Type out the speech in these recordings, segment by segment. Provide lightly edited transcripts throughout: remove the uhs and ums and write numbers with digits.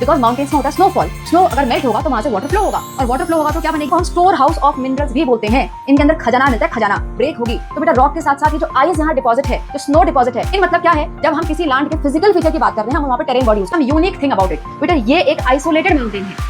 Because mountains में होता है स्नोफॉल। स्नो अगर मेल्ट होगा तो वहां से वाटर फ्लो होगा, और वाटर फ्लो होगा तो क्या बनेगा, हम स्टोर हाउस ऑफ मिनरल्स भी बोलते हैं। इनके अंदर खजाना मिलता है, खजाना ब्रेक होगी तो बेटा रॉक के साथ साथ ये जो आइस यहाँ डिपॉजिट है, जो स्नो डिपॉजिट है, इन मतलब क्या है, जब हम किसी लैंड के फिजिकल फीचर की बात कर रहे हैं, हम वहाँ पे टेरेन बॉडी, हम यूनिक थिंग अबाउट इट बेटा, ये एक आइसोलेटेड माउंटेन है।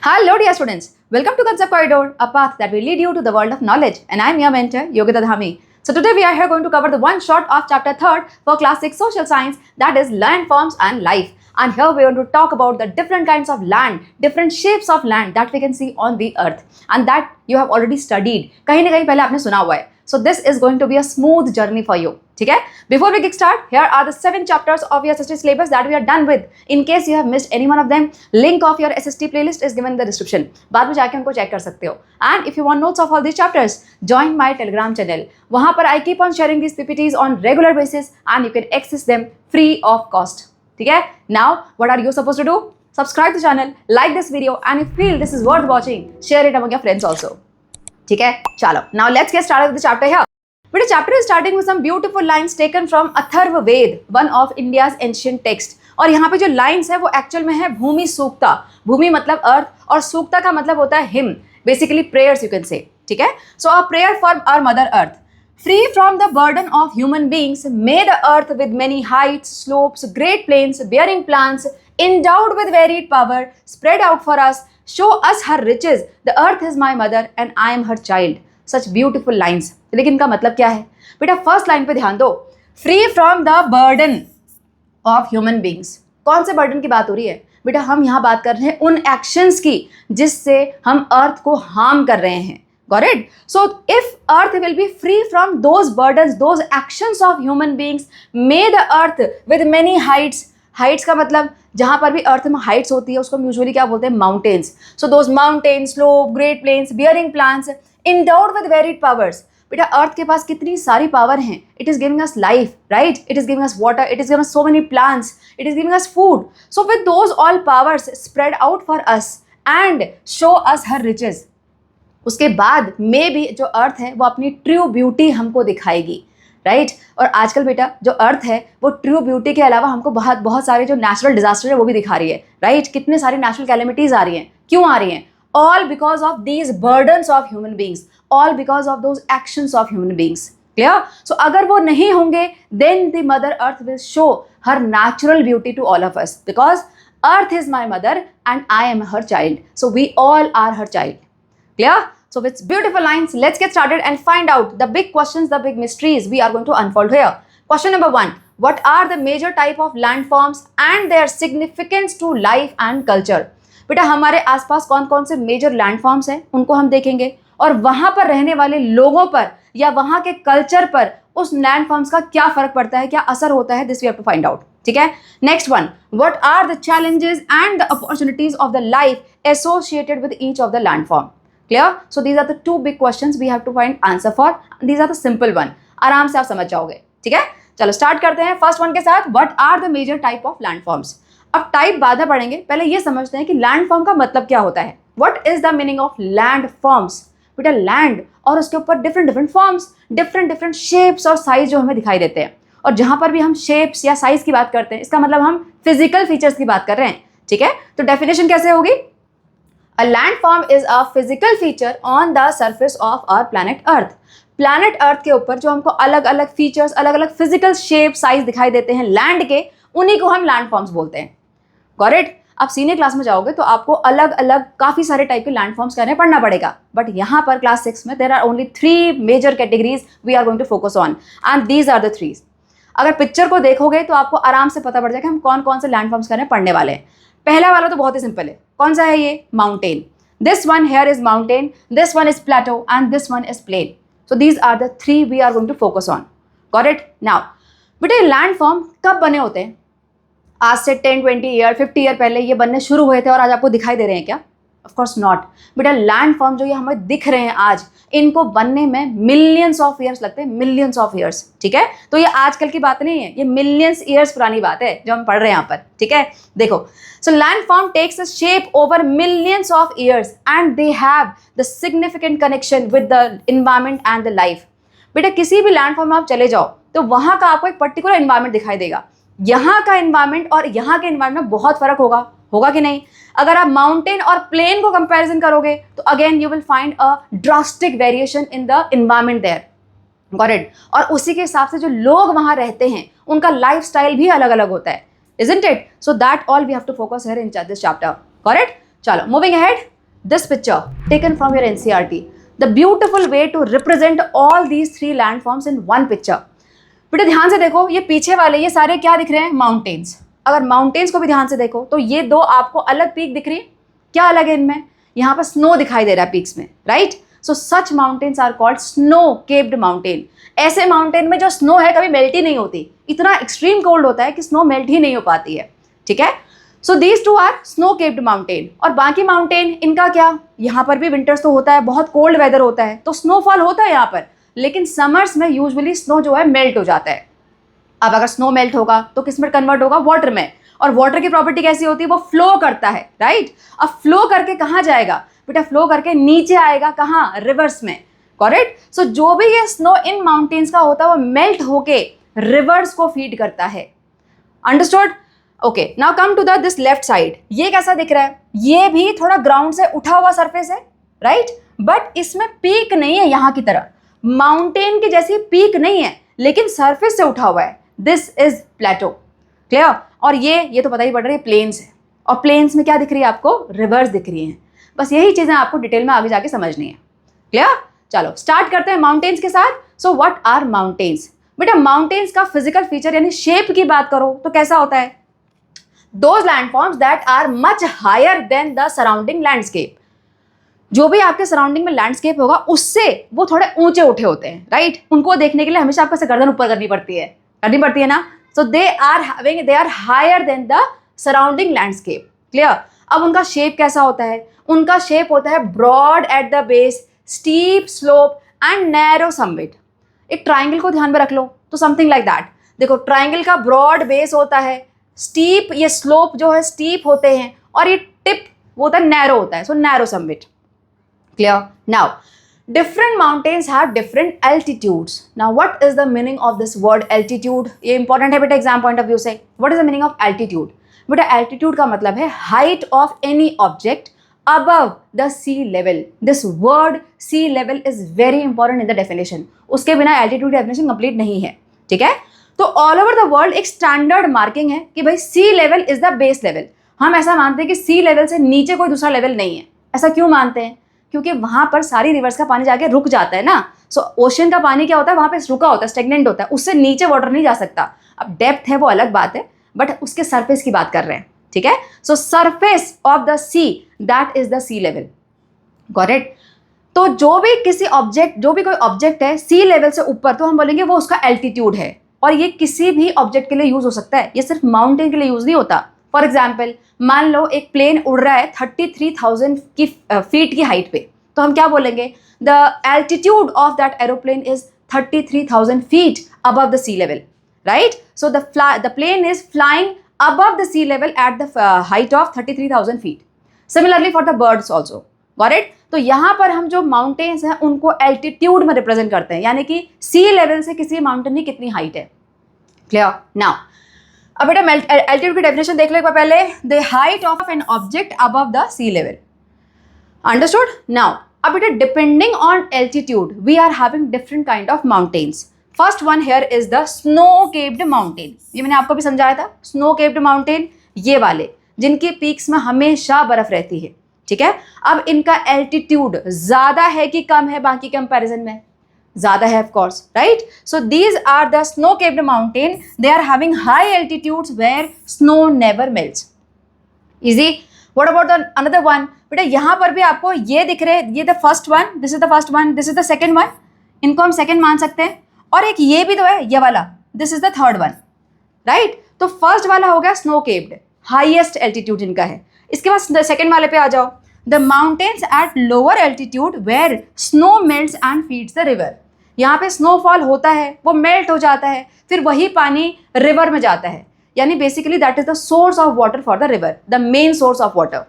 Hello dear students, welcome to Concept Corridor, a path that will lead you to the world of knowledge, and I am your mentor Yogita Dhami. So today we are here going to cover the one shot of chapter 3rd for class 6 social science, that is landforms and life. And here we are going to talk about the different kinds of land, different shapes of land that we can see on the earth, and that you have already studied. कहीं ना कहीं पहले आपने सुना हुआ है. So this is going to be a smooth journey for you. ठीक है? Before we get started, here are the 7 chapters of your SST syllabus that we are done with. In case you have missed any one of them, link of your SST playlist is given in the description. बाद में जाके उनको check कर सकते हो. And if you want notes of all these chapters, join my Telegram channel. वहाँ पर I keep on sharing these PPTs on regular basis and you can access them free of cost. ठीक है? Now, what are you supposed to do? Subscribe to the channel, like this video, and if you feel this is worth watching, share it among your friends also. ठीक है, चलो now let's get started with the chapter here. But the chapter is starting with some beautiful lines taken from Atharva Veda, one of India's ancient text. और यहाँ पे जो lines है वो actual में है भूमि सूक्ता. भूमि मतलब अर्थ और सूक्ता का मतलब होता है hymn, basically prayers you can say. ठीक है, so a prayer for our mother earth. Free from the burden of human beings, may the earth with many heights, slopes, great plains, bearing plants, endowed with varied power, spread out for us, show us her riches. The earth is my mother and I am her child. Such beautiful lines. लेकिन इनका मतलब क्या है बेटा? First line पे ध्यान दो. Free from the burden of human beings. कौन से बर्डन की बात हो रही है बेटा? हम यहाँ बात कर रहे हैं उन एक्शंस की जिससे हम अर्थ को हार्म कर रहे हैं. Got it? So if earth will be free from those burdens, those actions of human beings, may the earth with many heights. Heights का मतलब जहाँ पर भी अर्थ में हाइट्स होती है उसको हम यूजुअली क्या बोलते हैं? Mountains. So those mountains, slope, great plains, bearing plants, endowed with varied powers. बेटा अर्थ के पास कितनी सारी पावर हैं. It is giving us life, right? It is giving us water, it is giving us so many plants, it is giving us food. So with those all powers spread out for us and show us her riches. उसके बाद में भी जो अर्थ है वो अपनी true beauty हमको दिखाएगी, राइट? और आजकल बेटा जो अर्थ है वो ट्रू ब्यूटी के अलावा हमको बहुत सारे जो नेचुरल डिजास्टर है वो भी दिखा रही है, राइट? कितने सारी नेचुरल कैलेमिटीज आ रही हैं. क्यों आ रही हैं? All because of these burdens of human beings, all because of those actions of human beings. Clear? So अगर वो नहीं होंगे then the mother earth will show her natural beauty to all of us, because earth is my mother and I am her child. So we all are her child. Clear? So with beautiful lines, let's get started and find out the big questions, the big mysteries we are going to unfold here. Question number 1. What are the major type of landforms and their significance to life and culture? बेटा हमारे आसपास कौन कौन से major landforms हैं उनको हम देखेंगे, और वहाँ पर रहने वाले लोगों पर या वहाँ के कल्चर पर उस लैंडफॉर्म्स का क्या फर्क पड़ता है, क्या असर होता है, this we have to find out. ठीक है. Next one. What are the challenges and the opportunities of the life associated with each of the landform. Clear? So these are the 2 big questions we have to find answer for. These are the simple one. आराम से आप समझ जाओगे. ठीक है, चलो start करते हैं फर्स्ट वन के साथ. What are the major type of landforms? अब टाइप बाद में पढ़ेंगे, पहले ये समझते हैं कि लैंडफॉर्म का मतलब क्या होता है. What is the meaning of landforms? बेटा लैंड और उसके ऊपर डिफरेंट फॉर्म्स, डिफरेंट शेप्स और साइज जो हमें दिखाई देते हैं. और जहाँ पर भी हम शेप्स या साइज की बात करते हैं इसका मतलब हम फिजिकल फीचर्स की बात कर रहे हैं. ठीक है, तो डेफिनेशन कैसे होगी? A landform is a physical feature on the surface of our planet Earth. Planet Earth के ऊपर जो हमको अलग अलग फीचर्स, अलग अलग फिजिकल शेप, साइज दिखाई देते हैं लैंड के, उन्हीं को हम लैंडफॉर्म्स बोलते हैं. Got it? आप सीनियर क्लास में जाओगे तो आपको अलग अलग काफ़ी सारे टाइप के लैंडफॉर्म्स करने पढ़ना पड़ेगा. बट यहाँ पर क्लास 6 में there are only 3 major categories we are going to focus on and these are the 3. अगर पिक्चर को देखोगे तो आपको आराम से पता पड़ जाएगा हम कौन कौन से लैंडफॉर्म्स करने पढ़ने वाले हैं. पहला वाला तो बहुत ही सिंपल है. कौन सा है ये? Mountain. This one here is mountain, this one is plateau, and this one is plain. So these are the 3 we are going to focus on. Got it? Now, बेटे लैंडफॉर्म कब बने होते हैं? आज से 10, 20 ईयर, 50 ईयर पहले ये बनने शुरू हुए थे और आज आपको दिखाई दे रहे हैं क्या? Of course not. बेटा लैंडफॉर्म जो ये हमें दिख रहे हैं आज, इनको बनने में मिलियंस ऑफ ईयर्स लगते हैं, मिलियंस ऑफ ईयर्स. ठीक है, तो ये आजकल की बात नहीं है, ये मिलियंस ईयर्स पुरानी बात है जो हम पढ़ रहे हैं यहाँ पर. ठीक है, देखो. So landform takes a shape over millions of years and they have the significant connection with the environment and the life. बेटा किसी भी लैंडफॉर्म में आप चले जाओ तो वहाँ का आपको एक पर्टिकुलर एनवायरनमेंट दिखाई देगा. यहाँ का एनवायरमेंट और यहाँ के एनवायरमेंट में बहुत फर्क होगा कि नहीं? अगर आप माउंटेन और प्लेन को कंपैरिजन करोगे तो again you will find a drastic variation in the environment there, got it? और उसी के हिसाब से जो लोग वहाँ रहते हैं उनका लाइफस्टाइल भी अलग अलग होता है, isn't it? So that all we have to focus here in this chapter, got it? चलो, moving ahead, this picture taken from your NCERT, the beautiful way to represent all these three landforms in one picture. बेटा ध्यान से देखो, ये पीछे वाले ये सारे क्या दिख रहे हैं? माउंटेन्स। अगर माउंटेन्स को भी ध्यान से देखो तो ये दो आपको अलग पीक दिख रही है। क्या अलग है इनमें? यहाँ पर स्नो दिखाई दे रहा है पीक्स में, right? So such mountains are called snow capped mountain. ऐसे माउंटेन में जो स्नो है कभी मेल्ट ही नहीं होती, इतना एक्सट्रीम कोल्ड होता है कि स्नो मेल्ट ही नहीं हो पाती है, ठीक है? So these two are snow capped mountain. और बाकी माउंटेन इनका क्या? यहाँ पर भी विंटर्स तो होता है, बहुत कोल्ड वेदर होता है तो स्नोफॉल होता है यहाँ पर, लेकिन समर्स में यूजुअली स्नो जो है मेल्ट हो जाता है। अब अगर स्नो मेल्ट होगा तो किस में कन्वर्ट होगा? वाटर में। और वाटर की प्रॉपर्टी कैसी होती है? वो फ्लो करता है, राइट? अब फ्लो करके कहाँ जाएगा बेटा? फ्लो करके नीचे आएगा, कहाँ? रिवर्स में, करेक्ट? सो जो भी ये स्नो इन माउंटेन्स का होता है वो मेल्ट होके रिवर्स को फीड करता है, understood? Okay, now come to the this left side. ये कैसा दिख रहा है? ये भी थोड़ा ग्राउंड से उठा हुआ सरफेस है, राइट? बट इसमें पीक नहीं है यहाँ की तरह, माउंटेन की जैसी पीक नहीं है, लेकिन सरफेस से उठा हुआ है। This is plateau, clear? और ये तो पता ही पड़ रहा है प्लेन्स है, और प्लेन्स में क्या दिख रही है आपको? रिवर्स दिख रही हैं। बस यही चीज़ें आपको डिटेल में आगे जाके समझनी है, क्लियर? चलो स्टार्ट करते हैं माउंटेन्स के साथ। So what are mountains? बेटा माउंटेन्स का फिजिकल फीचर यानी शेप की बात करो तो कैसा होता है? Those landforms that are much higher than the surrounding landscape. जो भी आपके सराउंडिंग में लैंडस्केप होगा उससे वो थोड़े ऊंचे उठे होते हैं, राइट? उनको देखने के लिए हमेशा आपको गर्दन ऊपर करनी पड़ती है ना? So they are higher than the surrounding landscape, clear? अब उनका शेप कैसा होता है? उनका शेप होता है broad at the base, steep slope and narrow summit. एक ट्राइंगल को ध्यान में रख लो तो समथिंग लाइक दैट। देखो ट्राइंगल का ब्रॉड बेस होता है, स्टीप ये स्लोप जो है स्टीप होते हैं, और ये टिप वो होता है नैरो होता है, सो narrow summit, clear? Now different mountains have different altitudes. Now what is the meaning of this word altitude? ये important है बेटा एग्जाम पॉइंट ऑफ व्यू से। What is the meaning of altitude? बेटा altitude का मतलब है height of any object above the sea level. This word sea level is very important in the definition. उसके बिना altitude definition complete नहीं है, ठीक है? तो all over the world एक standard marking है कि भाई sea level is the base level. हम ऐसा मानते हैं कि sea level से नीचे कोई दूसरा level नहीं है। ऐसा क्यों मानते हैं? क्योंकि वहां पर सारी रिवर्स का पानी जाके रुक जाता है ना। सो ओशन का पानी क्या होता है? वहां पे रुका होता है, स्टेगनेंट होता है, उससे नीचे वाटर नहीं जा सकता। अब डेप्थ है वो अलग बात है, बट उसके सरफेस की बात कर रहे हैं, ठीक है? So surface of the sea that is the sea level, got it? तो जो भी कोई ऑब्जेक्ट है सी लेवल से ऊपर, तो हम बोलेंगे वो उसका एल्टीट्यूड है। और ये किसी भी ऑब्जेक्ट के लिए यूज हो सकता है, ये सिर्फ माउंटेन के लिए यूज नहीं होता। फॉर एग्जाम्पल मान लो एक प्लेन उड़ रहा है 33,000 की फीट की हाइट पे, तो हम क्या बोलेंगे? The altitude of that aeroplane is 33,000 feet above the sea level, right? So the plane is flying above the sea level at the height of 33,000 feet. Similarly for the birds also, got it? तो यहाँ पर हम जो mountains हैं उनको altitude में represent करते हैं, यानी कि सी लेवल से किसी माउंटेन की कितनी हाइट है, क्लियर? नाउ अब बेटा एल्टीट्यूड की डेफिनेशन देख लो एक बार पहले। The height of an object above the sea level, understood? Now अब बेटा depending on altitude we are having different kind of mountains. First one here is the snow capped mountain. ये मैंने आपको भी समझाया था, स्नो केप्ड माउंटेन ये वाले जिनकी पीक्स में हमेशा बर्फ रहती है, ठीक है? अब इनका एल्टीट्यूड ज्यादा है कि कम है बाकी कंपैरिजन में? ज़्यादा है of course, right? So these are the snow capped mountain, they are having high altitudes where snow never melts. Easy? What about the another one? बेटा यहाँ पर भी आपको ये दिख रहे हैं, ये the first one, this is the first one, this is the second one, इनको हम सेकंड मान सकते हैं। और एक ये भी तो है, ये वाला, this is the third one, right? तो फर्स्ट वाला हो गया स्नो केप्ड, हाईएस्ट एल्टीट्यूड इनका है। इसके बाद सेकंड वाले पे आ जाओ, the mountains at lower altitude where snow melts and feeds the river. यहाँ पे स्नोफॉल होता है, वो मेल्ट हो जाता है, फिर वही पानी रिवर में जाता है, यानी basically that is the source of water for the river, the main source of water,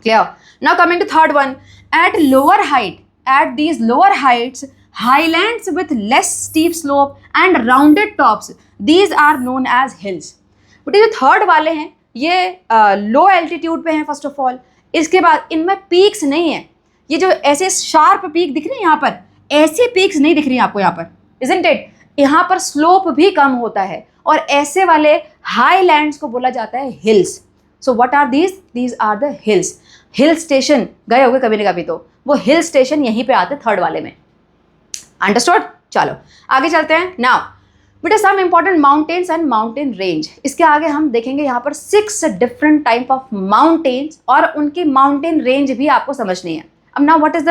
clear? Now coming to third one, at lower height, at these lower heights highlands with less steep slope and rounded tops, these are known as hills. But ये जो third वाले हैं ये लो altitude पे हैं first of all. इसके बाद इनमें पीक्स नहीं है. ये जो ऐसे शार्प पीक दिख रही है यहाँ पर, ऐसी पीक्स नहीं दिख रही है आपको यहाँ पर, isn't it? यहाँ पर स्लोप भी कम होता है और ऐसे वाले हाईलैंड्स को बोला जाता है hills. So what are these? These are the hills. Hill station गए होगे कभी ना कभी, तो वो हिल स्टेशन यहीं पे आते थर्ड वाले में. अंडरस्टूड? चलो आगे चलते हैं. नाउ बेटा some important mountains and mountain range. इसके आगे हम देखेंगे यहाँ पर 6 डिफरेंट टाइप ऑफ माउंटेन्स और उनकी माउंटेन रेंज भी आपको समझनी है. अब now what is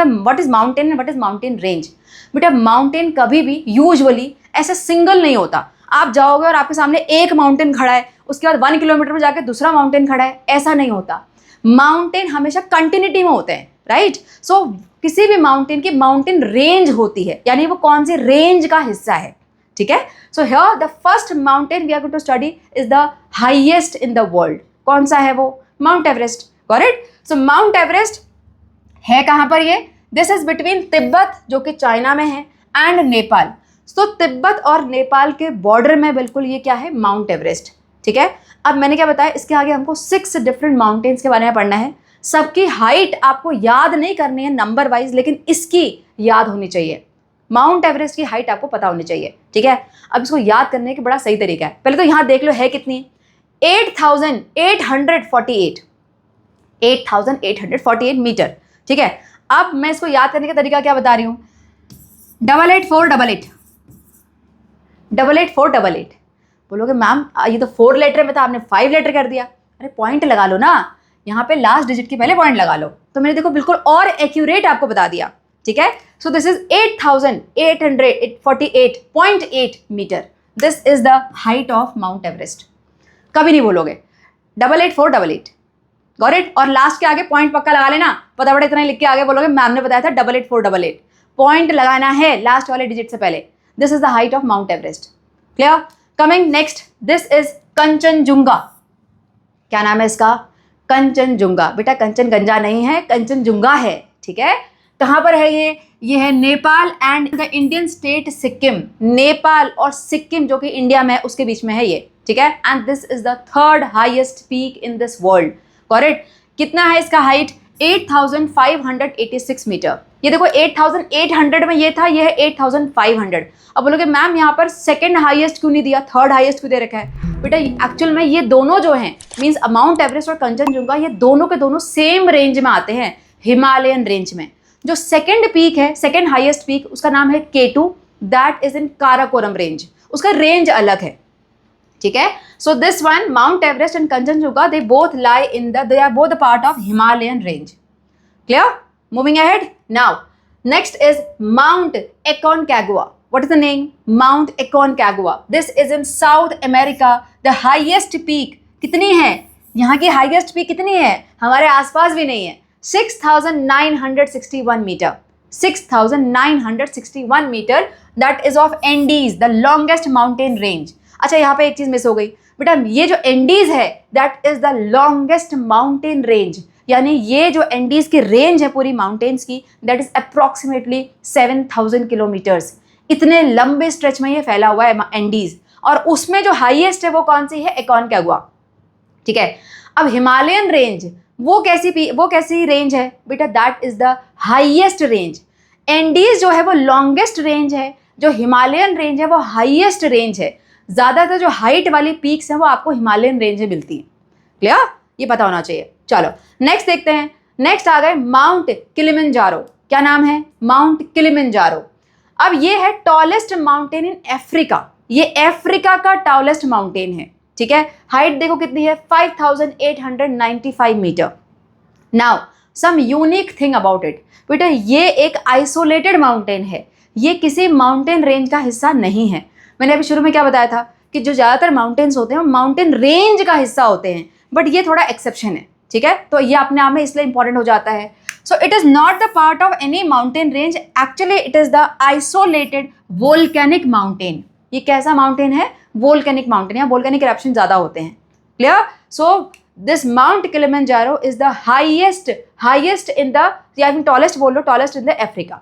mountain and what is mountain range. बेटा माउंटेन कभी भी यूजुअली ऐसे सिंगल नहीं होता. आप जाओगे और आपके सामने एक माउंटेन खड़ा है, उसके बाद 1 किलोमीटर में जाके दूसरा माउंटेन खड़ा है, ऐसा नहीं होता. माउंटेन हमेशा कंटिन्यूटी में होते हैं, राइट? सो किसी भी माउंटेन की माउंटेन रेंज होती है, यानी वो कौन सी रेंज का हिस्सा है. ठीक है. So here the first mountain we are going to study is the highest in the world. कौन सा है वो? Mount Everest. Got it? So Mount Everest है कहाँ पर ये? दिस इज बिटवीन तिब्बत जो कि चाइना में है एंड नेपाल. तो तिब्बत और नेपाल के बॉर्डर में बिल्कुल ये क्या है? Mount Everest. ठीक है. अब मैंने क्या बताया, इसके आगे हमको 6 डिफरेंट माउंटेन्स के बारे में पढ़ना है. सबकी हाइट आपको याद नहीं करनी है नंबर वाइज, लेकिन इसकी याद होनी चाहिए. माउंट एवरेस्ट की हाइट आपको पता होनी चाहिए. ठीक है. अब इसको याद करने का बड़ा सही तरीका है. पहले तो यहाँ देख लो है कितनी? 8,848. 8,848 मीटर. ठीक है. अब मैं इसको याद करने का तरीका क्या बता रही हूँ? 88,488. 88,488. बोलोगे मैम ये तो 4 लेटर में था, आपने 5 लेटर कर दिया. अरे पॉइंट लगा लो ना, यहाँ पे लास्ट डिजिट के पहले पॉइंट लगा लो. तो मैंने देखो बिल्कुल और एक्यूरेट आपको बता दिया. ठीक है. So this is 8,848.8 metre. This is the height of Mount Everest. कभी नहीं बोलोगे 88,488. Got it? और लास्ट के आगे पॉइंट पक्का लगा लेना. फटाफट इतना लिख के आगे बोलोगे मैम ने बताया था 88,488. पॉइंट लगाना है लास्ट वाले डिजिट से पहले. This is the height of Mount Everest. Clear? Coming next, this is Kanchenjunga. क्या नाम है इसका? कंचनजुंगा. बेटा कंचनगंजा नहीं है, कंचनजुंगा है. ठीक है. कहाँ पर है ये? ये है Nepal and the Indian state Sikkim. Nepal और सिक्किम जो कि इंडिया में है उसके बीच में है ये. ठीक है. And this is the third highest peak in this world. Correct? कितना है इसका हाइट? 8,586 मीटर. ये देखो 8,800 में ये था, ये है 8,500. अब बोलोगे मैम यहाँ पर सेकंड हाईएस्ट क्यों नहीं दिया, थर्ड हाईएस्ट क्यों दे रखा है? बेटा एक्चुअल में ये दोनों जो हैं मींस माउंट एवरेस्ट और कंचनजुंगा, ये दोनों के दोनों सेम रेंज में आते हैं, हिमालयन रेंज में. जो सेकंड पीक है, सेकंड हाईएस्ट पीक, उसका नाम है K2. That is in Karakoram range. उसका रेंज अलग है. ठीक है. So this one Mount Everest and Kanchenjunga they both lie in the, they are both a part of Himalayan range. Clear? Moving ahead. Now next is Mount Aconcagua. What is the name? Mount Aconcagua. This is in South America. The highest peak कितनी है? यहाँ की highest peak कितनी है? हमारे आसपास भी नहीं है. 6,961 metre. 6,961 metre. That is of Andes, the longest mountain range. अच्छा यहाँ पे एक चीज़ मिस हो गई बेटा, ये जो एंडीज है that is the longest mountain range. यानी ये जो एंडीज की रेंज है पूरी माउंटेन्स की, दैट इज अप्रॉक्सीमेटली 7,000 किलोमीटर्स. इतने लंबे स्ट्रेच में ये फैला हुआ है एंडीज. और उसमें जो हाईएस्ट है वो कौन सी है? Aconcagua. ठीक है. अब हिमालयन रेंज वो कैसी रेंज है बेटा? That is the highest range. Andes जो है वो लॉन्गेस्ट रेंज है, जो हिमालयन रेंज है वो हाईएस्ट रेंज है. ज़्यादातर जो हाइट वाली पीक्स हैं वो आपको हिमालयन रेंज में मिलती हैं. क्लियर? ये पता होना चाहिए. चलो नेक्स्ट देखते हैं. नेक्स्ट आ गए माउंट किलिमंजारो. क्या नाम है? Mount Kilimanjaro. अब ये है टॉलेस्ट माउंटेन इन अफ्रीका. ये अफ्रीका का टॉलेस्ट माउंटेन है. ठीक है. हाइट देखो कितनी है? 5,895 metre. Now some unique thing about it. बेटा ये एक आइसोलेटेड माउंटेन है, ये किसी माउंटेन रेंज का हिस्सा नहीं है. मैंने अभी शुरू में क्या बताया था कि जो ज़्यादातर माउंटेन्स होते हैं वो माउंटेन रेंज का हिस्सा होते हैं, बट ये थोड़ा एक्सेप्शन है. ठीक है. तो ये अपने आप में इसलिए इंपॉर्टेंट हो जाता है. So it is not the part of any mountain range, actually it is the isolated volcanic mountain. ये कैसा माउंटेन है? Volcanic mountain. यहाँ वोल्केनिक इरप्शन ज़्यादा होते हैं. Clear? So this Mount Kilimanjaro is the highest in the, या tallest बोल लो, tallest in the Africa.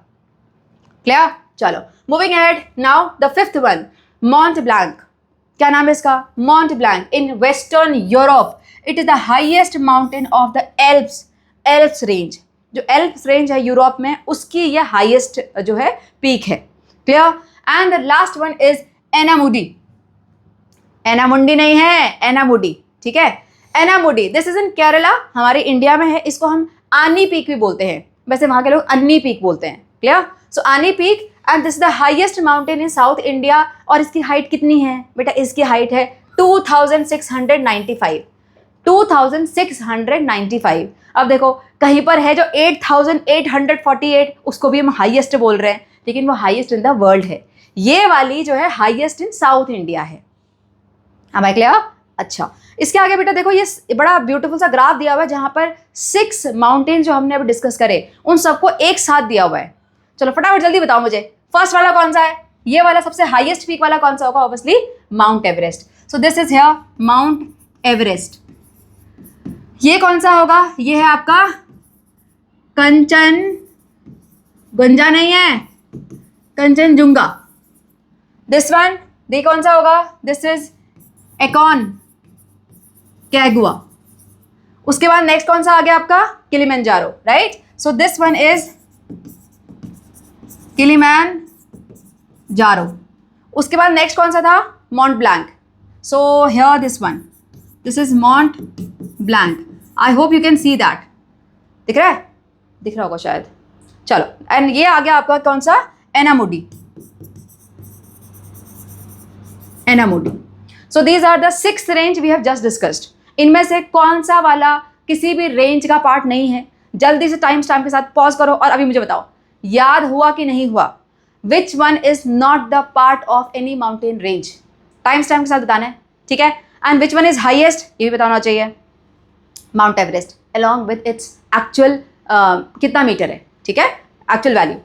Clear? चलो moving ahead, now the fifth one, Mount Blanc. क्या नाम है इसका? Mount Blanc in western Europe. It is the highest mountain of the Alps range. जो Alps range है यूरोप में, उसकी ये हाईएस्ट जो है पीक है। Clear? And the last one is Anamudi. Anamundi नहीं है, एनामुडी, ठीक है। Anamudi, this is in Kerala, हमारे इंडिया में है। इसको हम आनी पीक भी बोलते हैं, वैसे वहां के लोग अन्नी पीक बोलते हैं। क्लियर? सो आनी peak, and this is the highest mountain in south India. और इसकी हाइट कितनी है बेटा? इसकी हाइट है 2695। 2695। अब देखो कहीं पर है जो 8848, उसको भी हम हाईएस्ट बोल रहे हैं, लेकिन वो हाईएस्ट इन द वर्ल्ड है। ये वाली जो है हाईएस्ट इन साउथ इंडिया है। अब आई क्लियर? अच्छा, इसके आगे बेटा देखो, ये बड़ा ब्यूटीफुल सा ग्राफ दिया हुआ है जहां पर 6 माउंटेन जो हमने अभी डिस्कस करे उन सबको एक साथ दिया हुआ है। चलो फटाफट जल्दी बताओ मुझे, फर्स्ट वाला कौन सा है? ये वाला सबसे हाईएस्ट पीक वाला कौन सा होगा? Obviously mount Everest. So this is here mount Everest. ये कौन सा होगा? ये है आपका कंचनजुंगा, नहीं है, कंचनजुंगा। दिस वन, ये कौन सा होगा? This is Aconcagua. उसके बाद नेक्स्ट कौन सा आ गया आपका? Kilimanjaro, right? So this one is Kilimanjaro. उसके बाद नेक्स्ट कौन सा था? Mount Blanc. So here this one, this is Mount Blanc. I hope you can see that. दिख रहा है? दिख रहा होगा शायद। चलो, एंड ये आ गया आपका कौन सा? Anamudi. Anamudi. So these are the 6 range we have just discussed. इनमें से कौन सा वाला किसी भी रेंज का पार्ट नहीं है? जल्दी से टाइम स्टैम्प के साथ पॉज करो और अभी मुझे बताओ, याद हुआ कि नहीं हुआ? Which one is not the part of any mountain range? Time stamp के साथ बताना है, ठीक है। And which one is highest, ये भी बताना चाहिए। Mount Everest along with its actual कितना मीटर है, ठीक है, एक्चुअल वैल्यू।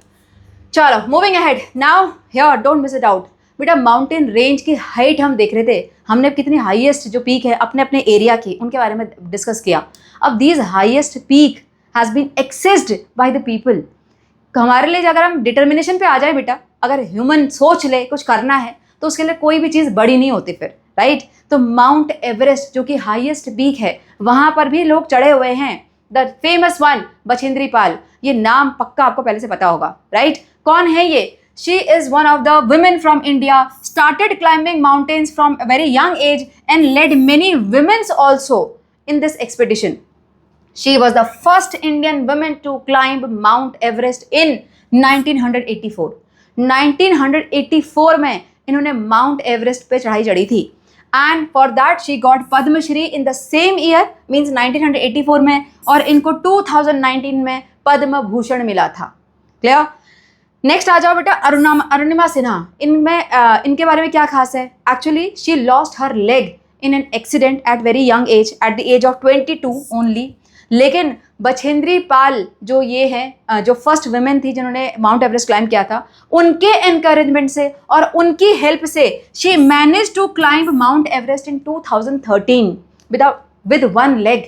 चलो moving ahead, now here don't miss it out. बेटा माउंटेन रेंज की हाइट हम देख रहे थे, हमने कितनी हाईएस्ट जो पीक है अपने अपने एरिया की, उनके बारे में डिस्कस किया। अब these highest peak has been accessed by the people. हमारे लिए अगर हम डिटर्मिनेशन पे आ जाए बेटा, अगर ह्यूमन सोच ले कुछ करना है तो उसके लिए कोई भी चीज़ बड़ी नहीं होती फिर, राइट? तो माउंट एवरेस्ट जो कि हाईएस्ट पीक है, वहाँ पर भी लोग चढ़े हुए हैं। The famous one Bachendri Pal, ये नाम पक्का आपको पहले से पता होगा, राइट? कौन है ये? She is one of the women from India, started climbing mountains from a very young age and led many women also in this expedition. She was the first Indian woman to climb Mount Everest in 1984. 1984 में इन्होंने mount Everest पे चढ़ाई चढ़ी थी। And for that she got Padma Shri in the same year, means 1984 में, और इनको 2019 में पद्म भूषण मिला था। क्लियर? नेक्स्ट आ जाओ बेटा, अरुणिमा सिन्हा। इनके बारे में क्या खास है? Actually she lost her leg in an accident at very young age, at the age of 22 only. लेकिन बछेंद्री पाल जो ये है, जो फर्स्ट वुमेन थी जिन्होंने माउंट एवरेस्ट क्लाइंब किया था, उनके एनकरेजमेंट से और उनकी हेल्प से she manage to climb Mount Everest in 2013 with one leg.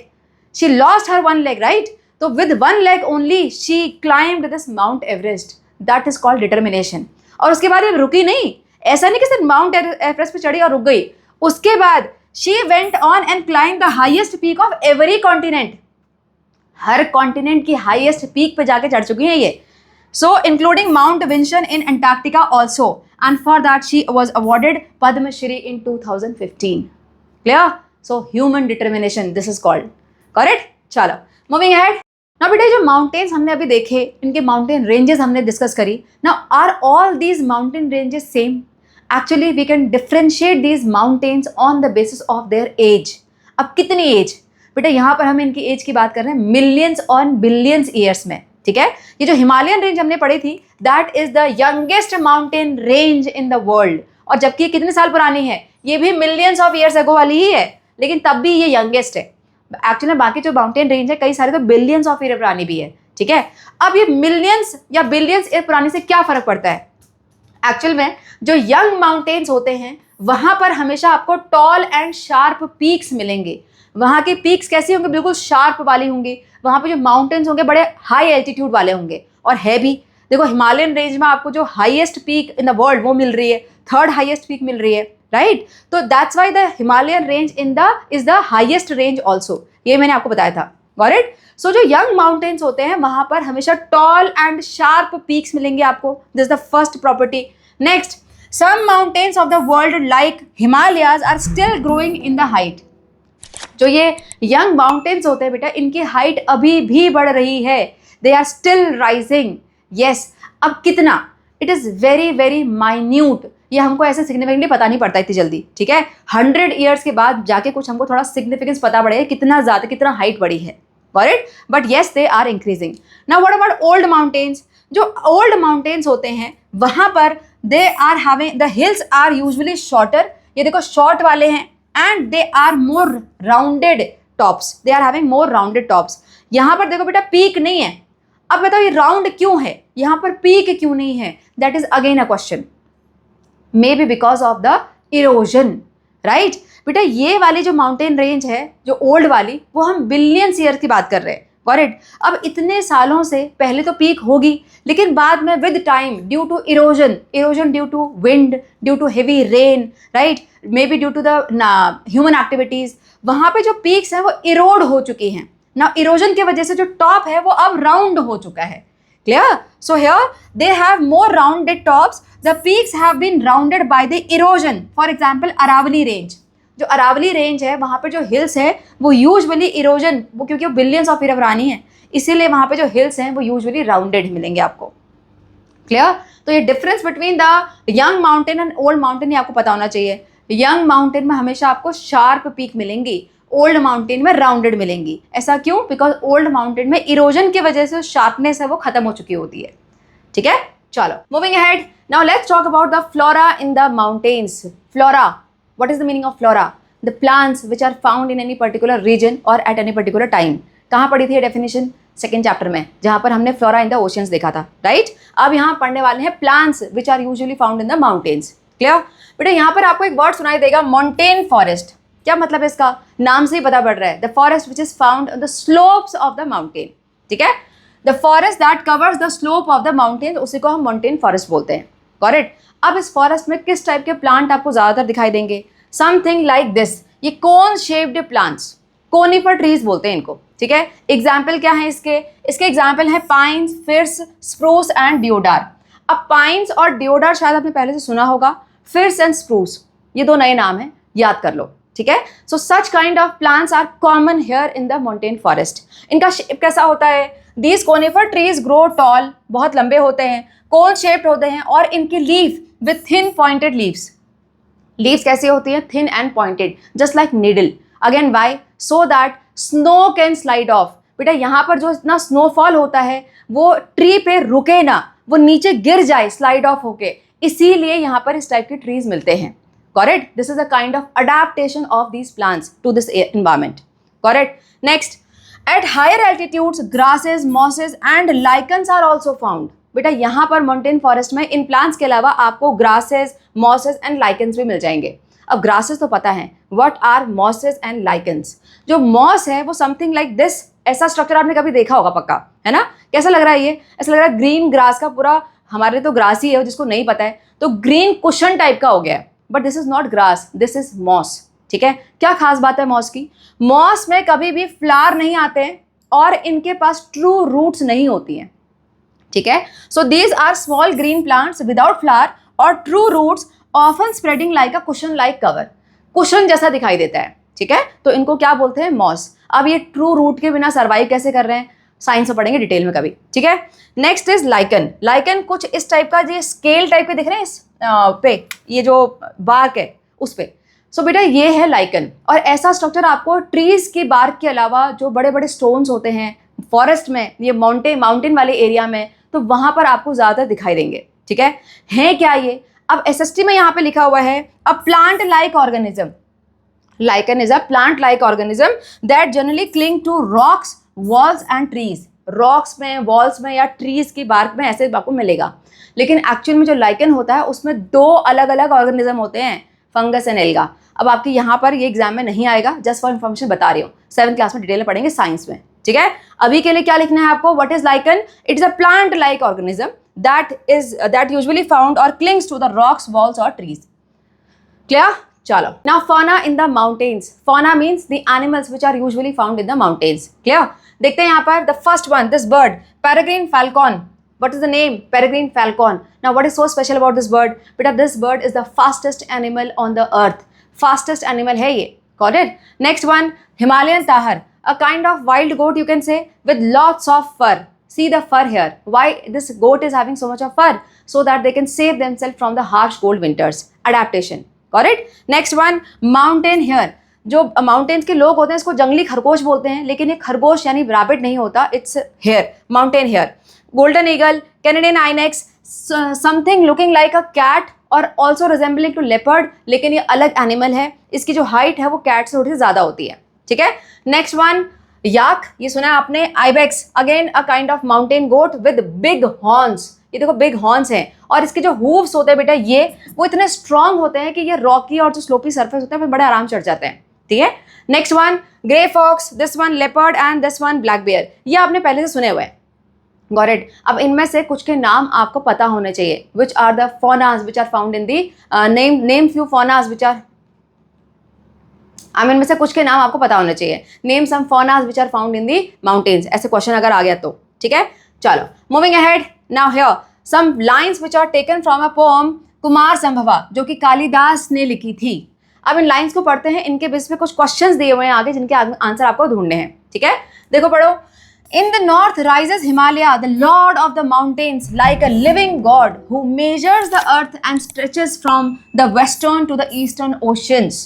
She lost her one leg, right? तो with one leg only she climbed this Mount Everest. That is called determination. और उसके बाद ये रुकी नहीं, ऐसा नहीं कि सिर्फ माउंट एवरेस्ट पे चढ़ी और रुक गई। उसके बाद she went on and climb the highest peak of every continent. Her continent की हाईएस्ट पीक पे जाके चढ़ चुकी हैं ये। सो including mount विंशन in Antarctica also, and for that she was awarded Padmashri in 2015। Clear? So human determination this is called, correct? चलो moving ahead. ना बेटा जो माउंटेन्स हमने अभी देखे, इनके माउंटेन रेंजेस हमने डिस्कस करी। Now are all these mountain ranges same? Actually we can differentiate these mountains on the basis of their age. अब कितनी एज? बेटा यहाँ पर हम इनकी एज की बात कर रहे हैं मिलियंस ऑन बिलियंस ईयर्स में, ठीक है? ये जो हिमालयन रेंज हमने पढ़ी थी, that is the youngest mountain range in the world. और जबकि ये कितने साल पुरानी है? ये भी मिलियंस ऑफ ईयर्स अगो वाली ही है, लेकिन तब भी ये यंगेस्ट है। एक्चुअली बाकी जो माउंटेन रेंज है कई सारे तो बिलियंस ऑफ ईयर पुरानी भी है, ठीक है? अब ये मिलियंस या बिलियंस ईयर पुरानी से क्या फर्क पड़ता है? एक्चुअल में जो यंग माउंटेन्स होते हैं वहां पर हमेशा आपको टॉल एंड शार्प पीक्स मिलेंगे। वहां के पीक्स कैसी होंगे? बिल्कुल शार्प वाली होंगी। वहां पे जो माउंटेन्स होंगे बड़े हाई एल्टीट्यूड वाले होंगे, और है भी। देखो हिमालयन रेंज में आपको जो highest peak in the world वो मिल रही है, थर्ड हाईएस्ट पीक मिल रही है, राइट? तो that's why the Himalayan range is the highest range also, ये मैंने आपको बताया था, गॉट इट? सो जो यंग माउंटेन्स होते हैं वहां पर हमेशा टॉल एंड शार्प पीक्स मिलेंगे आपको, this is the first property. Next, some mountains of the world like Himalayas are still growing in the height. जो ये यंग माउंटेन्स होते हैं बेटा, इनकी हाइट अभी भी बढ़ रही है, they are still rising. Yes, अब कितना? It is very very minute, ये हमको ऐसे सिग्निफिकेंटली पता नहीं पड़ता इतनी जल्दी, ठीक है? 100 ईयर्स के बाद जाके कुछ हमको थोड़ा सिग्निफिकेंस पता पड़ेगा कितना ज़्यादा, कितना हाइट बढ़ी है, got it? But yes, they are increasing. Now what about old mountains? जो ओल्ड माउंटेन्स होते हैं वहाँ पर they are having, the hills are usually shorter, ये देखो शॉर्ट वाले हैं, and they are more rounded tops, they are having more rounded tops. यहाँ पर देखो बेटा पीक नहीं है. अब बताओ ये राउंड क्यों है, यहाँ पर पीक क्यों नहीं है? That is again a question. May be because of the erosion, right? बेटा ये वाली जो माउंटेन रेंज है, जो ओल्ड वाली, वो हम बिलियंस ईयर की बात कर रहे हैं, करेक्ट? अब इतने सालों से पहले तो पीक होगी, लेकिन बाद में with time due to erosion due to wind, due to heavy rain, right, may be due to the human activities, वहाँ पे जो पीक्स हैं वो इरोड हो चुकी हैं ना. इरोजन की वजह से जो टॉप है वो अब राउंड हो चुका है. Clear? So here they have more rounded tops, the peaks have been rounded by the erosion. For example Aravalli range, जो अरावली रेंज है वहाँ पे जो हिल्स है वो यूजुअली इरोजन, वो क्योंकि वो बिलियंस ऑफ ईयर पुरानी है, इसीलिए वहाँ पे जो हिल्स हैं वो यूजुअली राउंडेड मिलेंगे आपको. क्लियर? तो ये difference between the young mountain and old mountain ये आपको पता होना चाहिए. यंग माउंटेन में हमेशा आपको शार्प पीक मिलेंगी, ओल्ड माउंटेन में राउंडेड मिलेंगी. ऐसा क्यों? बिकॉज ओल्ड माउंटेन में इरोजन की वजह से शार्पनेस है वो खत्म हो चुकी होती है. ठीक है, चलो moving ahead. Now let's talk about the flora in the mountains. Flora, what is the meaning of flora? The plants which are found in any particular region or at any particular time. कहाँ पढ़ी थी ये definition? Second chapter में, जहाँ पर हमने flora in the oceans देखा था, राइट? अब यहाँ पढ़ने वाले हैं plants which are usually found in the mountains. Clear? बेटा यहाँ पर आपको एक वर्ड सुनाई देगा, मॉन्टेन फॉरेस्ट. क्या मतलब है इसका? नाम से ही पता पड़ रहा है, the forest which is found on the slopes of the mountain. ठीक है, the forest that covers the slope of the mountain, उसी को हम मॉन्टेन फॉरेस्ट बोलते हैं. करेक्ट? अब इस फॉरेस्ट में किस टाइप के प्लांट आपको ज़्यादातर दिखाई देंगे? समथिंग लाइक दिस, ये कोन शेप्ड प्लांट्स, कोनिफर ट्रीज बोलते हैं इनको. ठीक है, एग्जाम्पल क्या है इसके? इसके एग्जाम्पल है पाइन्स, फिर्स, स्प्रूस एंड डियोडार. अब पाइन्स और डियोडार शायद आपने पहले से सुना होगा, फिर्स एंड स्प्रूस ये दो नए नाम हैं, याद कर लो. ठीक है, so such kind of plants are common here in the mountain forest. इनका शेप कैसा होता है? These conifer trees grow tall, बहुत लंबे होते हैं, कोन शेप्ड होते हैं, और इनकी leaf with thin pointed leaves. Leaves कैसी होती हैं? Thin and pointed, just like needle. Again why? So that snow can slide off. बेटा यहाँ पर जो इतना स्नोफॉल होता है वो ट्री पे रुके ना, वो नीचे गिर जाए स्लाइड ऑफ होके, इसीलिए यहाँ पर इस टाइप के ट्रीज मिलते हैं. Correct? This is a kind of adaptation of these plants to this environment. Correct? Next, at higher altitudes grasses, mosses and lichens are also found. बेटा यहाँ पर माउंटेन फॉरेस्ट में इन प्लांट्स के अलावा आपको ग्रासेस, मॉसेस एंड लाइकन्स भी मिल जाएंगे. अब ग्रासेस तो पता है, what are mosses and lichens? जो मॉस है वो समथिंग लाइक दिस, ऐसा स्ट्रक्चर आपने कभी देखा होगा पक्का, है ना? कैसा लग रहा है ये? ऐसा लग रहा है ग्रीन ग्रास का पूरा, हमारे लिए तो ग्रास ही है, जिसको नहीं पता है तो ग्रीन कुशन टाइप का हो गया है. But this is not grass, this is moss. ठीक है, क्या खास बात है मॉस की? मॉस में कभी भी फ्लावर नहीं आते हैं और इनके पास ट्रू रूट्स नहीं होती हैं. ठीक है, so these are small green plants without flower और true roots often spreading like a cushion like cover. Cushion जैसा दिखाई देता है. ठीक है, तो इनको क्या बोलते हैं? मॉस. अब ये ट्रू रूट के बिना सर्वाइव कैसे कर रहे हैं, साइंस में पढ़ेंगे डिटेल में कभी. ठीक है, नेक्स्ट इज लाइकन. लाइकन कुछ इस टाइप का, ये स्केल टाइप के दिख रहे हैं इस पे, ये जो बार्क है उस पे. सो बेटा ये है लाइकन, और ऐसा स्ट्रक्चर आपको ट्रीज की बार्क के अलावा जो बड़े बड़े स्टोन्स होते हैं फॉरेस्ट में, ये माउंटेन वाले एरिया में, तो वहां पर आपको ज्यादा दिखाई देंगे. ठीक है क्या ये? अब एसएसटी में यहाँ पे लिखा हुआ है, a plant like organism. Lichen is a plant like organism that generally cling to rocks, walls and trees. Rocks में, वॉल्स में या ट्रीज की बार्क में ऐसे आपको मिलेगा. लेकिन एक्चुअल में जो लाइकन होता है उसमें दो अलग अलग ऑर्गेनिज्म होते हैं, फंगस एंड एल्गा. अब आपके यहाँ पर ये एग्जाम में नहीं आएगा, जस्ट फॉर इन्फॉर्मेशन बता रही हूँ, 7th क्लास में डिटेल में पढ़ेंगे साइंस में. ठीक है, अभी के लिए क्या लिखना है आपको? What is lichen? It is a plant like organism that usually found or clings to the rocks, walls or trees. Clear? चलो. Now fauna in the mountains. Fauna means the animals which are usually found in the mountains. Clear? देखते हैं यहाँ पर the first one, this bird, peregrine falcon. What is the name? Peregrine falcon. Now what is so special about this bird? Beta, this bird is the fastest animal on the earth. Fastest animal है ये. Got it? Next one, Himalayan tahar, a kind of wild goat you can say with lots of fur. See the fur here. Why this goat is having so much of fur? So that they can save themselves from the harsh cold winters. Adaptation. Got it? Next one, mountain hare. जो mountains के लोग होते हैं इसको जंगली खरगोश बोलते हैं, लेकिन ये खरगोश यानी रैबिट नहीं होता, it's hare, mountain hare. Golden eagle, Canadian lynx, something looking like a cat और ऑल्सो रिजेंबलिंग टू लेपर्ड, लेकिन ये अलग एनिमल है. इसकी जो हाइट है वो कैट से थोड़ी सी ज़्यादा होती है. ठीक है. नेक्स्ट वन, याक, ये सुना है आपने. Ibex, again a kind of mountain goat with big horns. ये देखो बिग हॉर्न्स हैं और इसके जो हूव्स होते हैं बेटा ये वो इतने स्ट्रांग होते हैं कि ये रॉकी और जो स्लोपी सरफेस होते हैं वो बड़े आराम चढ़ जाते हैं. ठीक है. Next one, grey fox, this one leopard and this one black bear. ये आपने पहले से सुने हुए हैं. Got it? अब इनमें से कुछ के नाम आपको पता होने चाहिए. Which are the faunas which are found in the name few faunas which are इनमें से कुछ के नाम आपको पता होने चाहिए. Name some faunas which are found in the mountains. ऐसे क्वेश्चन अगर आ गया तो. ठीक है. चलो, moving ahead. Now here some lines which are taken from a poem Kumar संभवा, जो कि कालिदास ने लिखी थी. अब इन लाइन्स को पढ़ते हैं, इनके बेस पे कुछ क्वेश्चंस दिए हुए हैं आगे जिनके आंसर आपको ढूंढने हैं. ठीक है. देखो पढ़ो. In the north rises Himalaya, the lord of the mountains, like a living god who measures the earth and stretches from the western to the eastern oceans.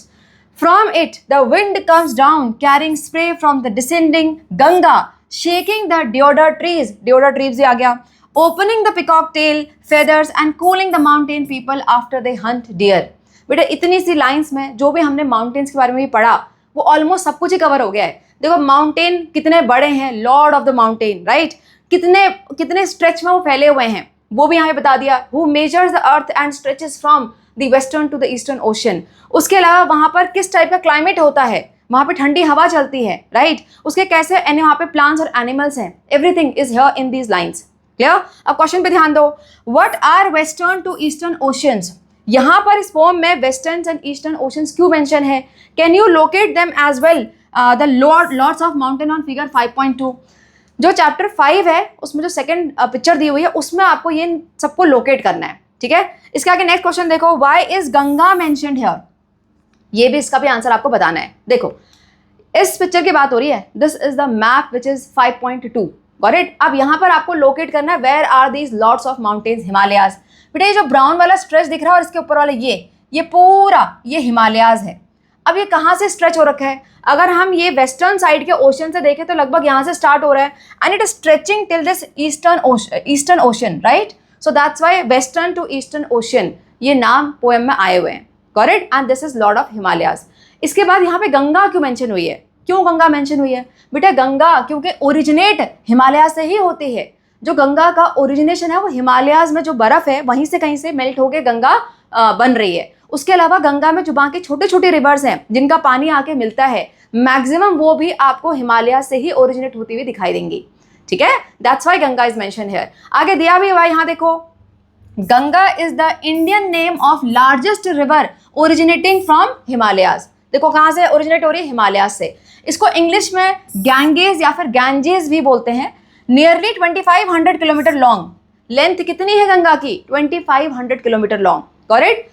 From it, the wind comes down, carrying spray from the descending Ganga, shaking the deodar trees. Deodar trees भी आ गया. Opening the peacock tail feathers and cooling the mountain people after they hunt deer. बेटा इतनी सी lines में जो भी हमने mountains के बारे में भी पढ़ा वो ऑलमोस्ट सब कुछ ही कवर हो गया है. देखो माउंटेन कितने बड़े हैं, Lord of the mountain, right. कितने स्ट्रेच में वो फैले हुए हैं वो भी यहाँ पे बता दिया. Who measures the earth and stretches from the western to the eastern ocean. उसके अलावा वहाँ पर किस टाइप का क्लाइमेट होता है, वहाँ पे ठंडी हवा चलती है, राइट. उसके कैसे वहाँ पे प्लांट्स और एनिमल्स हैं. Everything is here in these lines. Clear. अब क्वेश्चन पे ध्यान दो. What are western to eastern oceans. यहाँ पर इस पोम में वेस्टर्न एंड ईस्टर्न ओशंस क्यों मेंशन है. Can you locate them as well. The lords of mountain on figure 5.2. जो चैप्टर 5 है उसमें जो सेकंड पिक्चर दी हुई है उसमें आपको ये सबको लोकेट करना है. ठीक है. इसके आगे नेक्स्ट क्वेश्चन देखो. Why is Ganga mentioned here. ये भी इसका भी आंसर आपको बताना है. देखो इस पिक्चर की बात हो रही है. This is the map which is 5.2. Got it. अब यहाँ पर आपको लोकेट करना है where are these lords of mountains, Himalayas. बेटा ये जो ब्राउन वाला स्ट्रेच दिख रहा है और इसके ऊपर वाला ये पूरा ये हिमालयाज है. अब ये कहाँ से स्ट्रेच हो रखा है. अगर हम ये वेस्टर्न साइड के ओशन से देखें तो लगभग यहाँ से स्टार्ट हो रहा है and it is stretching till this eastern ocean, right. So that's why western to eastern ocean ये नाम पोएम में आए हुए हैं. Got it. And this is lord of Himalayas. इसके बाद यहाँ पे गंगा क्यों मेंशन हुई है. क्यों गंगा मेंशन हुई है. बेटा गंगा क्योंकि ओरिजिनेट हिमालय से ही होती है. जो गंगा का ओरिजिनेशन है वो हिमालयाज में जो बर्फ है वहीं से कहीं से मेल्ट होकर गंगा बन रही है. उसके अलावा गंगा में जो बाकी छोटे छोटे रिवर्स हैं जिनका पानी आके मिलता है मैक्सिमम वो भी आपको हिमालय से ही ओरिजिनेट होती हुई दिखाई देंगी. ठीक है. That's why Ganga is mention here. आगे दिया भी हुआ यहाँ देखो. Ganga is the Indian name of largest river originating from Himalayas. देखो कहाँ से ओरिजिनेट हो रही है, हिमालयाज से. इसको इंग्लिश में गैंगेज या फिर गैंजेस भी बोलते हैं. Nearly 2500 kilometre long. लेंथ कितनी है गंगा की, 2500 kilometre long. Got it.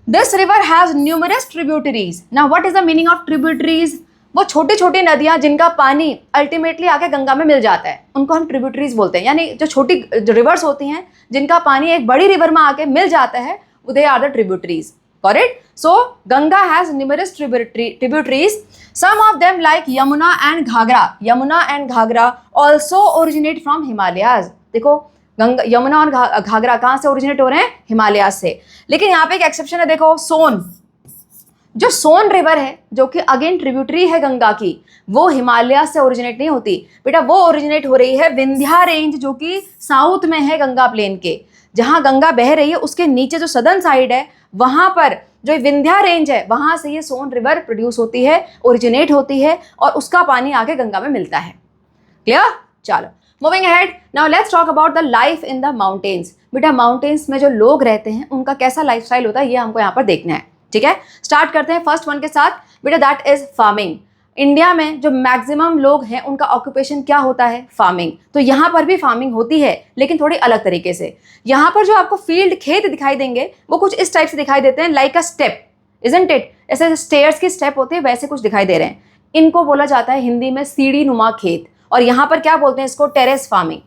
This river has numerous tributaries. Now what is the meaning of tributaries. वो छोटी छोटी नदियां जिनका पानी अल्टीमेटली आके गंगा में मिल जाता है उनको हम ट्रिब्यूटरीज बोलते हैं. यानी जो छोटी रिवर्स होती हैं जिनका पानी एक बड़ी रिवर में आके मिल जाता है they are the tributaries. Got it. So Ganga has numerous tributaries. Some of them like Yamuna and Ghagra. Yamuna and Ghagra also originate from Himalayas. देखो गंगा, यमुना और घाघरा कहाँ से ओरिजिनेट हो रहे हैं, हिमालय से. लेकिन यहाँ पे एक एक्सेप्शन है. देखो सोन, जो सोन रिवर है जो कि अगेन ट्रिब्यूटरी है गंगा की, वो हिमालय से ओरिजिनेट नहीं होती बेटा. वो ओरिजिनेट हो रही है विंध्या रेंज जो कि साउथ में है गंगा प्लेन के. जहाँ गंगा बह रही है उसके नीचे जो सदर्न साइड है वहाँ पर जो विंध्या रेंज है वहाँ से ये सोन रिवर प्रोड्यूस होती है, ओरिजिनेट होती है और उसका पानी आगे गंगा में मिलता है. क्लियर. चलो moving ahead, now let's talk about the life in the mountains. बेटा माउंटेन्स में जो लोग रहते हैं उनका कैसा लाइफस्टाइल होता है ये हमको यहाँ पर देखना है, ठीक है। स्टार्ट करते हैं फर्स्ट वन के साथ। बेटा दैट इज फार्मिंग। इंडिया में जो मैक्सिमम लोग हैं उनका ऑक्यूपेशन क्या होता है? फार्मिंग। तो यहाँ पर भी फार्मिंग होती है लेकिन थोड़ी अलग तरीके से। यहाँ पर जो आपको फील्ड, खेत दिखाई देंगे वो कुछ इस टाइप से दिखाई देते हैं, like a step, isn't it? ऐसे स्टेयर्स की स्टेप होते हैं वैसे कुछ दिखाई दे रहे हैं। इनको बोला जाता है हिंदी में सीढ़ी नुमा खेत, और यहाँ पर क्या बोलते हैं इसको? टेरेस फार्मिंग,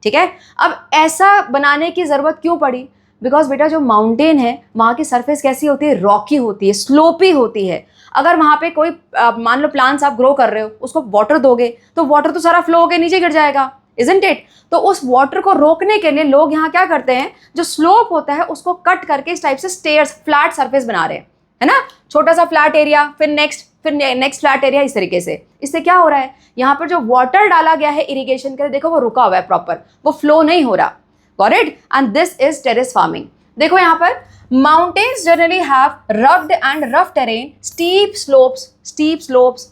ठीक है। अब ऐसा बनाने की ज़रूरत क्यों पड़ी? बिकॉज बेटा जो माउंटेन है वहाँ की सरफेस कैसी होती है? रॉकी होती है, स्लोपी होती है। अगर वहाँ पे कोई मान लो प्लांट्स आप ग्रो कर रहे हो, उसको वाटर दोगे तो वाटर तो सारा फ्लो होकर नीचे गिर जाएगा, इजंट इट? तो उस वाटर को रोकने के लिए लोग यहाँ क्या करते हैं, जो स्लोप होता है उसको कट करके इस टाइप से स्टेयर्स, फ्लैट सरफेस बना रहे हैं, है ना। छोटा सा फ्लैट एरिया, फिर नेक्स्ट फ्लैट एरिया, इस तरीके से। इससे क्या हो रहा है, यहाँ पर जो वाटर डाला गया है इरिगेशन के लिए, देखो वो रुका हुआ है प्रॉपर, वो फ्लो नहीं हो रहा। Got it? And this is terrace farming. देखो यहाँ पर mountains generally have rugged and rough terrain, steep slopes.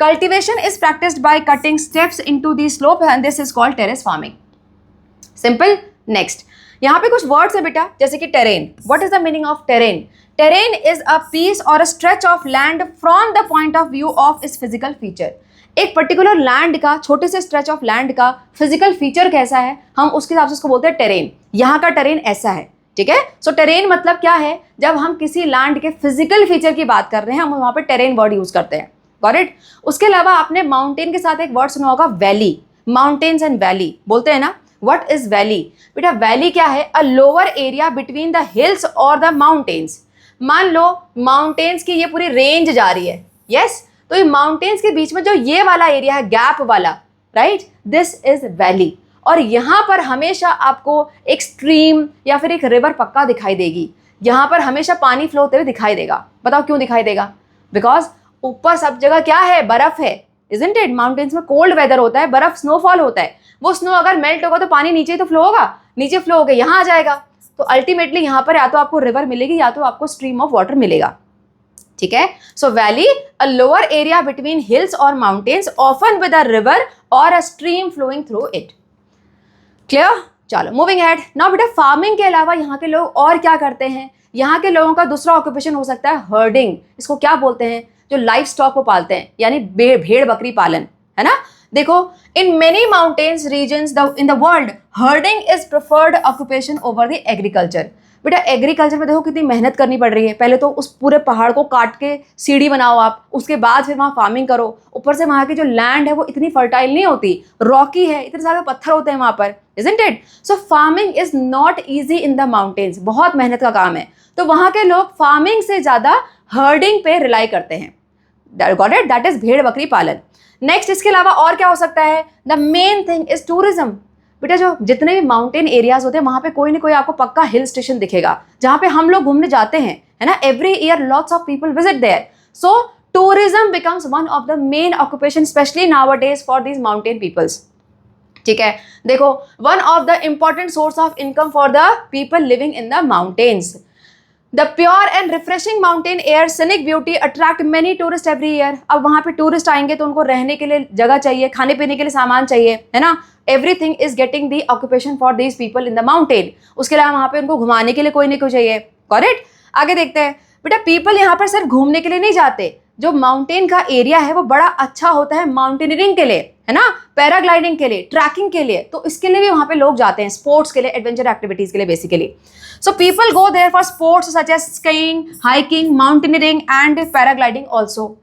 Cultivation is practiced by cutting steps into the slope and this is called terrace farming. Simple. Next, यहाँ पे कुछ words है बेटा, जैसे कि terrain. What is the meaning of terrain? Terrain is a piece or a stretch of land from the point of view of its physical feature. एक particular land का, छोटे से स्ट्रेच ऑफ लैंड का physical feature कैसा है, हम उसके हिसाब से उसको बोलते हैं टेरेन। यहाँ का टेरेन ऐसा है, ठीक है। सो टेरेन मतलब क्या है? जब हम किसी लैंड के फिजिकल फीचर की बात कर रहे हैं हम वहाँ पे टेरेन वर्ड यूज करते हैं। Got it? उसके अलावा आपने माउंटेन के साथ एक वर्ड सुना होगा, वैली। माउंटेन्स एंड वैली बोलते हैं ना। What is valley? बेटा वैली क्या है? अ lower area between the hills और द माउंटेन्स। मान लो माउंटेन्स की ये पूरी रेंज जा रही है, यस, तो ये माउंटेन्स के बीच में जो ये वाला एरिया है, गैप वाला, राइट, दिस इज वैली। और यहाँ पर हमेशा आपको एक स्ट्रीम या फिर एक रिवर पक्का दिखाई देगी। यहाँ पर हमेशा पानी फ्लो होते हुए दिखाई देगा। बताओ क्यों दिखाई देगा? बिकॉज ऊपर सब जगह क्या है? बर्फ है, इजंट इट? माउंटेन्स में कोल्ड वेदर होता है, बर्फ, स्नोफॉल होता है। वो स्नो अगर मेल्ट होगा तो पानी नीचे ही तो फ्लो होगा, नीचे फ्लो होकर यहाँ आ जाएगा। तो अल्टीमेटली यहाँ पर या तो आपको रिवर मिलेगी या तो आपको स्ट्रीम ऑफ वाटर मिलेगा, ठीक है। So valley, a lower area between hills और mountains, often with a river और a stream flowing through it. Clear? चलो मूविंग हेड। नाउ बेटा फार्मिंग के अलावा यहाँ के लोग और क्या करते हैं? यहाँ के लोगों का दूसरा ऑक्यूपेशन हो सकता है हर्डिंग। इसको क्या बोलते हैं? जो लाइफ स्टॉक को पालते हैं, यानी भेड़ बकरी पालन, है ना। देखो in many mountains regions in the world herding is preferred occupation over the agriculture. बेटा एग्रीकल्चर में देखो कितनी मेहनत करनी पड़ रही है। पहले तो उस पूरे पहाड़ को काट के सीढ़ी बनाओ आप, उसके बाद फिर वहाँ फार्मिंग करो। ऊपर से वहाँ की जो लैंड है वो इतनी फर्टाइल नहीं होती, रॉकी है, इतने सारे पत्थर होते हैं वहाँ पर, isn't it? So farming is not easy in the mountains, बहुत मेहनत का काम है। तो वहाँ के लोग फार्मिंग से ज़्यादा हर्डिंग पे रिलाई करते हैं। Got it? दैट इज भेड़ बकरी पालन। नेक्स्ट, इसके अलावा और क्या हो सकता है? The main thing is tourism. बेटा जो जितने भी माउंटेन एरियाज होते हैं वहाँ पे कोई ना कोई आपको पक्का हिल स्टेशन दिखेगा जहाँ पे हम लोग घूमने जाते हैं, है ना। Every year lots of people visit there. So tourism becomes one of the main occupation specially nowadays for these mountain peoples, ठीक है। देखो one of the important source of income for the people living in the mountains. The pure and refreshing mountain air, scenic beauty attract many tourist every year. अब वहाँ पे tourist आएंगे तो उनको रहने के लिए जगह चाहिए, खाने पीने के लिए सामान चाहिए, है ना। Everything is getting the occupation for these people in the mountain. उसके अलावा वहाँ पे उनको घुमाने के लिए कोई ना कोई चाहिए। Got it? आगे देखते हैं। बेटा पीपल यहाँ पर सिर्फ घूमने के लिए नहीं जाते। जो माउंटेन का एरिया है वो बड़ा अच्छा होता है माउंटेनियरिंग के लिए, है ना, पैराग्लाइडिंग के लिए, ट्रैकिंग के लिए। तो इसके लिए भी वहाँ पे लोग जाते हैं, स्पोर्ट्स के लिए, एडवेंचर एक्टिविटीज के लिए basically. So people go there for sports such as skiing, hiking, mountaineering and paragliding also.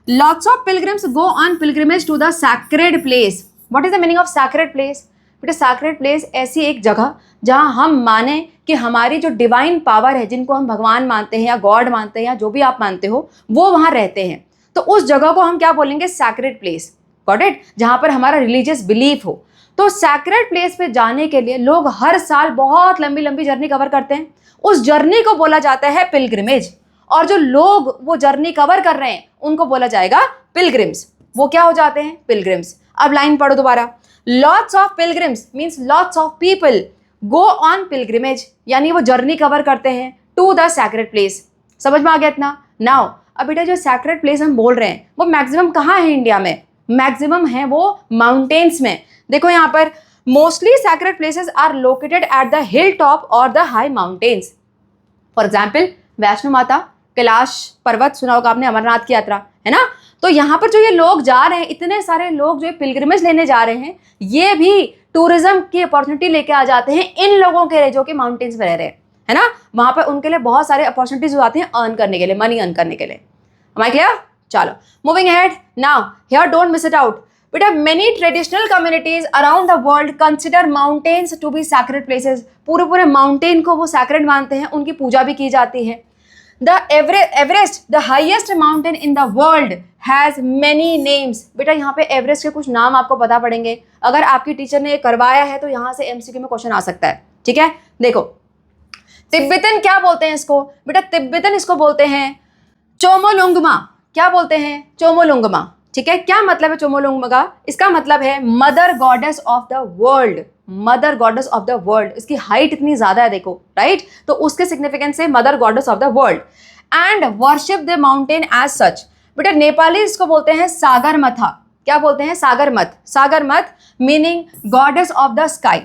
Lots of pilgrims go on pilgrimage to the sacred place. What is the meaning of sacred place? बेटा sacred place ऐसी एक जगह जहाँ हम माने कि हमारी जो डिवाइन पावर है, जिनको हम भगवान मानते हैं या गॉड मानते हैं या जो भी आप मानते हो, वो वहाँ रहते हैं। तो उस जगह को हम क्या बोलेंगे? Sacred place. Got it? जहाँ पर हमारा रिलीजियस बिलीफ हो। तो सैक्रेड प्लेस पे जाने के लिए लोग हर साल बहुत लंबी लंबी जर्नी कवर करते हैं। उस जर्नी को बोला जाता है पिलग्रिमेज। और जो लोग वो जर्नी कवर कर रहे हैं उनको बोला जाएगा पिलग्रिम्स। वो क्या हो जाते हैं? पिलग्रिम्स। अब लाइन पढ़ो दोबारा। Lots of pilgrims means lots of people go on pilgrimage, यानी वो जर्नी कवर करते हैं टू द सैक्रेड प्लेस। समझ में आ गया इतना? नाउ अब बेटा जो सैक्रेड प्लेस हम बोल रहे हैं वो मैक्सिमम कहाँ है इंडिया में? मैक्सिमम है वो माउंटेन्स में। देखो यहाँ पर mostly sacred places are located at the hill top और the high mountains. For example Vaishno Mata, Kailash पर्वत सुना होगा आपने, अमरनाथ की यात्रा, है ना। तो यहाँ पर जो ये लोग जा रहे हैं, इतने सारे लोग जो पिलग्रिमेज लेने जा रहे हैं, ये भी टूरिज्म की अपॉर्चुनिटी लेके आ जाते हैं इन लोगों के लिए जो कि माउंटेन्स में रह रहे हैं, है ना। वहां पर उनके लिए बहुत सारे अपॉर्चुनिटीज आती हैं अर्न करने के लिए, मनी अर्न करने के लिए। Am I clear? चलो moving ahead now, here don't miss it out बेटा, many traditional communities around the world consider mountains to be sacred places. पूरे पूरे माउंटेन को वो सैक्रेड मानते हैं, उनकी पूजा भी की जाती है। The Everest, the highest mountain in the world, has many names. बेटा यहाँ पे एवरेस्ट के कुछ नाम आपको पता पड़ेंगे, अगर आपकी टीचर ने करवाया है तो यहाँ से एमसीक्यू में क्वेश्चन आ सकता है, ठीक है। देखो तिब्बतन क्या बोलते हैं इसको बेटा, तिब्बतन इसको बोलते हैं चोमोलुंगमा। क्या बोलते हैं? चोमोलुंगमा, ठीक है। क्या मतलब है चोमोलुंगमा का? इसका मतलब है mother goddess of the world, mother goddess of the world. इसकी हाइट इतनी ज्यादा है देखो, राइट, तो उसके सिग्निफिकेंस से mother goddess of the world and worship the mountain as such. बेटा नेपाली इसको बोलते हैं सागरमथा। क्या बोलते हैं? Sagarmatha, Sagarmatha meaning goddess of the sky.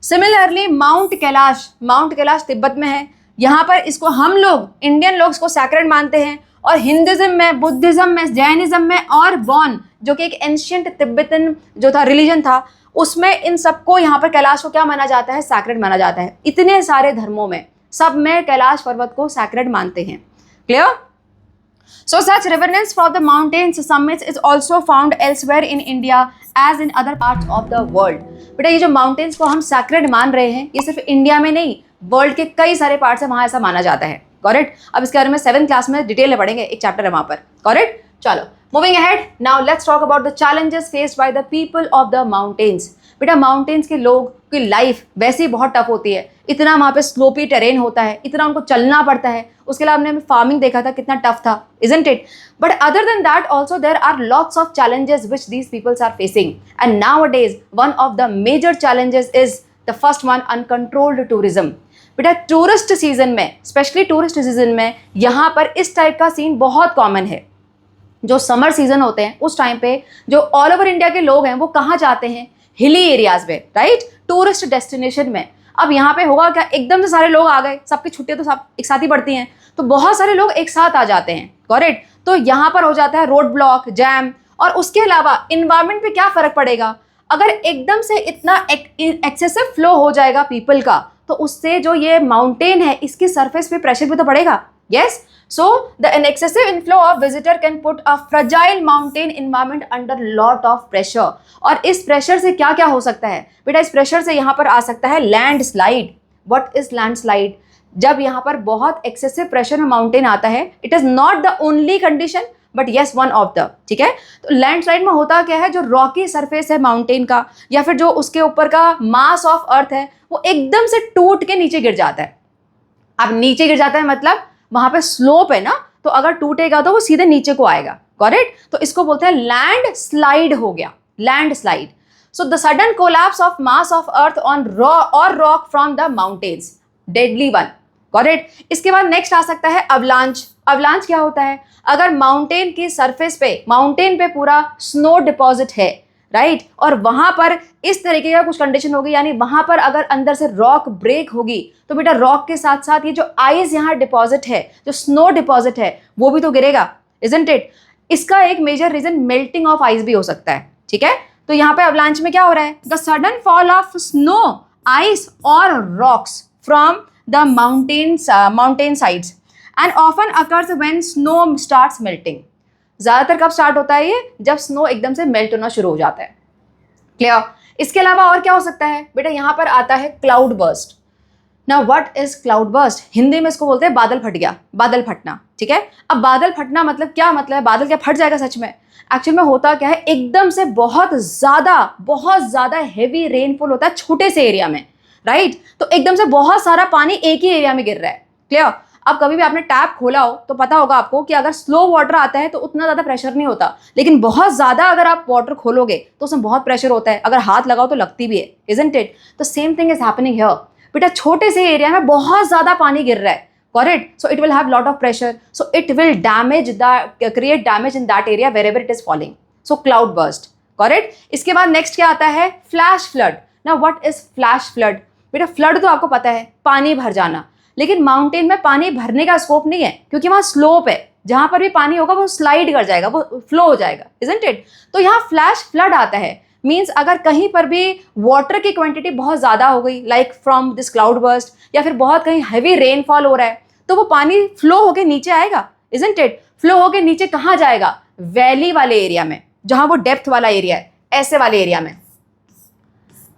Similarly Mount Kailash, Mount Kailash Tibet में है, यहाँ पर इसको हम लोग इंडियन लोग इसको सैक्रेड मानते हैं, और हिंदुज्म में, बुद्धिज्म में, जैनिज्म में और बॉन जो कि एक एंशियंट तिब्बतन जो था रिलीजन था, उसमें इन सबको यहाँ पर कैलाश को क्या माना जाता है? सैक्रेड माना जाता है। इतने सारे धर्मों में सब में कैलाश पर्वत को सैक्रेड मानते हैं। Clear? So such reverence for the mountains summits is also found elsewhere in India as in other parts of the world. बेटा ये जो माउंटेन्स को हम सैक्रेड मान रहे हैं, ये सिर्फ इंडिया में नहीं, वर्ल्ड के कई सारे पार्ट्स है वहाँ ऐसा माना जाता है। करेक्ट? अब इसके बारे में 7th क्लास में डिटेल में पढ़ेंगे, एक चैप्टर है वहाँ पर। करेक्ट? चलो moving ahead now, let's talk about the challenges faced by the people of the mountains. बेटा माउंटेन्स के लोग की लाइफ वैसे ही बहुत टफ होती है, इतना वहाँ पे स्लोपी टेरेन होता है, इतना उनको चलना पड़ता है। उसके अलावा हमने फार्मिंग देखा था कितना टफ था, isn't it? But other than that also there are lots of challenges which these peoples are facing, and nowadays one of the major challenges is the first one, uncontrolled tourism. बेटा tourist season में, specially tourist season में यहाँ पर इस type का scene बहुत common है। जो समर सीजन होते हैं उस टाइम पे जो ऑल ओवर इंडिया के लोग हैं वो कहाँ जाते हैं? हिली एरियाज में, राइट, टूरिस्ट डेस्टिनेशन में। अब यहाँ पे होगा क्या, एकदम से सारे लोग आ गए, सबकी छुट्टियां तो सब एक साथ ही पड़ती हैं, तो बहुत सारे लोग एक साथ आ जाते हैं। करेक्ट? तो यहाँ पर हो जाता है रोड ब्लॉक, जैम, और उसके अलावा इन्वायरमेंट पे क्या फर्क पड़ेगा? अगर एकदम से इतना एक्सेसिव फ्लो हो जाएगा पीपल का, तो उससे जो ये माउंटेन है इसकी सरफेस पे प्रेशर भी तो पड़ेगा। Yes, so an excessive inflow of visitor can put a fragile mountain environment under lot of pressure। और इस प्रेशर से क्या क्या हो सकता है बेटा? इस प्रेशर से यहाँ पर आ सकता है लैंडस्लाइड। What is landslide? जब यहाँ पर बहुत एक्सेसिव प्रेशर में माउंटेन आता है, it is not the only condition but yes one of the, ठीक है। तो लैंडस्लाइड में होता क्या है, जो रॉकी सरफेस है माउंटेन का या फिर जो उसके ऊपर का मास ऑफ अर्थ है वो एकदम से टूट के नीचे गिर जाता है। अब नीचे गिर जाता है मतलब वहां पे स्लोप है ना, तो अगर टूटेगा तो वो सीधे नीचे को आएगा। करेक्ट? तो इसको बोलते हैं लैंड स्लाइड हो गया, land slide. So the sudden collapse of mass of earth on rock from the mountains, deadly one. Correct? इसके बाद नेक्स्ट आ सकता है अवलांच। अवलांच क्या होता है? अगर माउंटेन की सरफेस पे, माउंटेन पे पूरा स्नो डिपॉजिट है, राइट, और वहां पर इस तरीके का कुछ कंडीशन होगी, यानी वहां पर अगर अंदर से रॉक ब्रेक होगी तो बेटा रॉक के साथ साथ ये जो आइस यहाँ डिपॉजिट है, जो स्नो डिपॉजिट है, वो भी तो गिरेगा, इजंट इट? इसका एक major reason melting of ice भी हो सकता है, ठीक है। तो यहाँ पे अवलांच में क्या हो रहा है? The sudden fall of snow, ice और rocks from the mountain sides and often occurs when snow starts melting. ज्यादातर कब स्टार्ट होता है ये? जब स्नो एकदम से मेल्ट होना शुरू हो जाता है। क्लियर? इसके अलावा और क्या हो सकता है बेटा? यहाँ पर आता है cloud burst. Now what is cloud burst? Hindi में इसको बोलते हैं बादल फट गया, बादल फटना, ठीक है। अब बादल फटना मतलब क्या? मतलब है बादल क्या फट जाएगा सच में? एक्चुअल में होता क्या है, एकदम से बहुत ज्यादा हेवी रेनफॉल होता है छोटे से एरिया में, राइट। तो एकदम से बहुत सारा पानी एक ही एरिया में गिर रहा है। क्लियर? अब कभी भी आपने टैप खोला हो तो पता होगा आपको कि अगर स्लो वाटर आता है तो उतना ज़्यादा प्रेशर नहीं होता, लेकिन बहुत ज़्यादा अगर आप वाटर खोलोगे तो उसमें बहुत प्रेशर होता है, अगर हाथ लगाओ तो लगती भी है, इजंट इट? तो same thing is happening here. बेटा छोटे से एरिया में बहुत ज़्यादा पानी गिर रहा है, correct? So it will have lot of pressure, so it will create damage in that area wherever it is falling. So cloud burst, correct. इसके बाद नेक्स्ट क्या आता है, फ्लैश फ्लड। ना व्हाट इज फ्लैश फ्लड? बेटा flood तो आपको पता है, पानी भर जाना, लेकिन माउंटेन में पानी भरने का स्कोप नहीं है क्योंकि वहां स्लोप है, जहां पर भी पानी होगा वो स्लाइड कर जाएगा, वो फ्लो हो जाएगा, इजंट इट? तो यहाँ फ्लैश फ्लड आता है, मीन्स अगर कहीं पर भी वाटर की क्वांटिटी बहुत ज़्यादा हो गई, like from this cloud burst, या फिर बहुत कहीं हैवी रेनफॉल हो रहा है, तो वो पानी फ्लो होके नीचे आएगा, इजंट इट? फ्लो होके नीचे कहाँ जाएगा? वैली वाले एरिया में, जहां वो डेप्थ वाला एरिया है, ऐसे वाले एरिया में,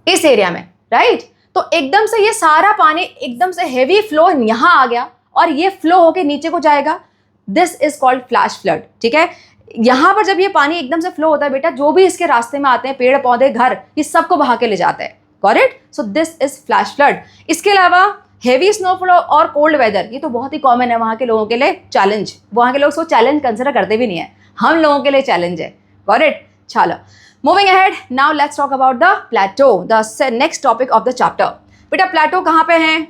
इस एरिया में, राइट? तो एकदम से ये सारा पानी एकदम से हेवी फ्लो यहां आ गया और ये फ्लो होके नीचे को जाएगा, this is called flash flood, ठीक है? यहां पर जब ये पानी एकदम से फ्लो होता है बेटा, जो भी इसके रास्ते में आते हैं, पेड़ पौधे घर, ये सबको बहा के ले जाता है, correct? So this is flash flood. इसके अलावा हेवी स्नोफॉल और कोल्ड वेदर, ये तो बहुत ही कॉमन है वहां के लोगों के लिए, चैलेंज, वहां के लोग इसको चैलेंज कंसिडर करते भी नहीं है, हम लोगों के लिए चैलेंज है, करेक्ट? चलो moving ahead, now let's talk about the plateau, the next topic of the chapter. बेटा प्लेटो कहाँ पे है?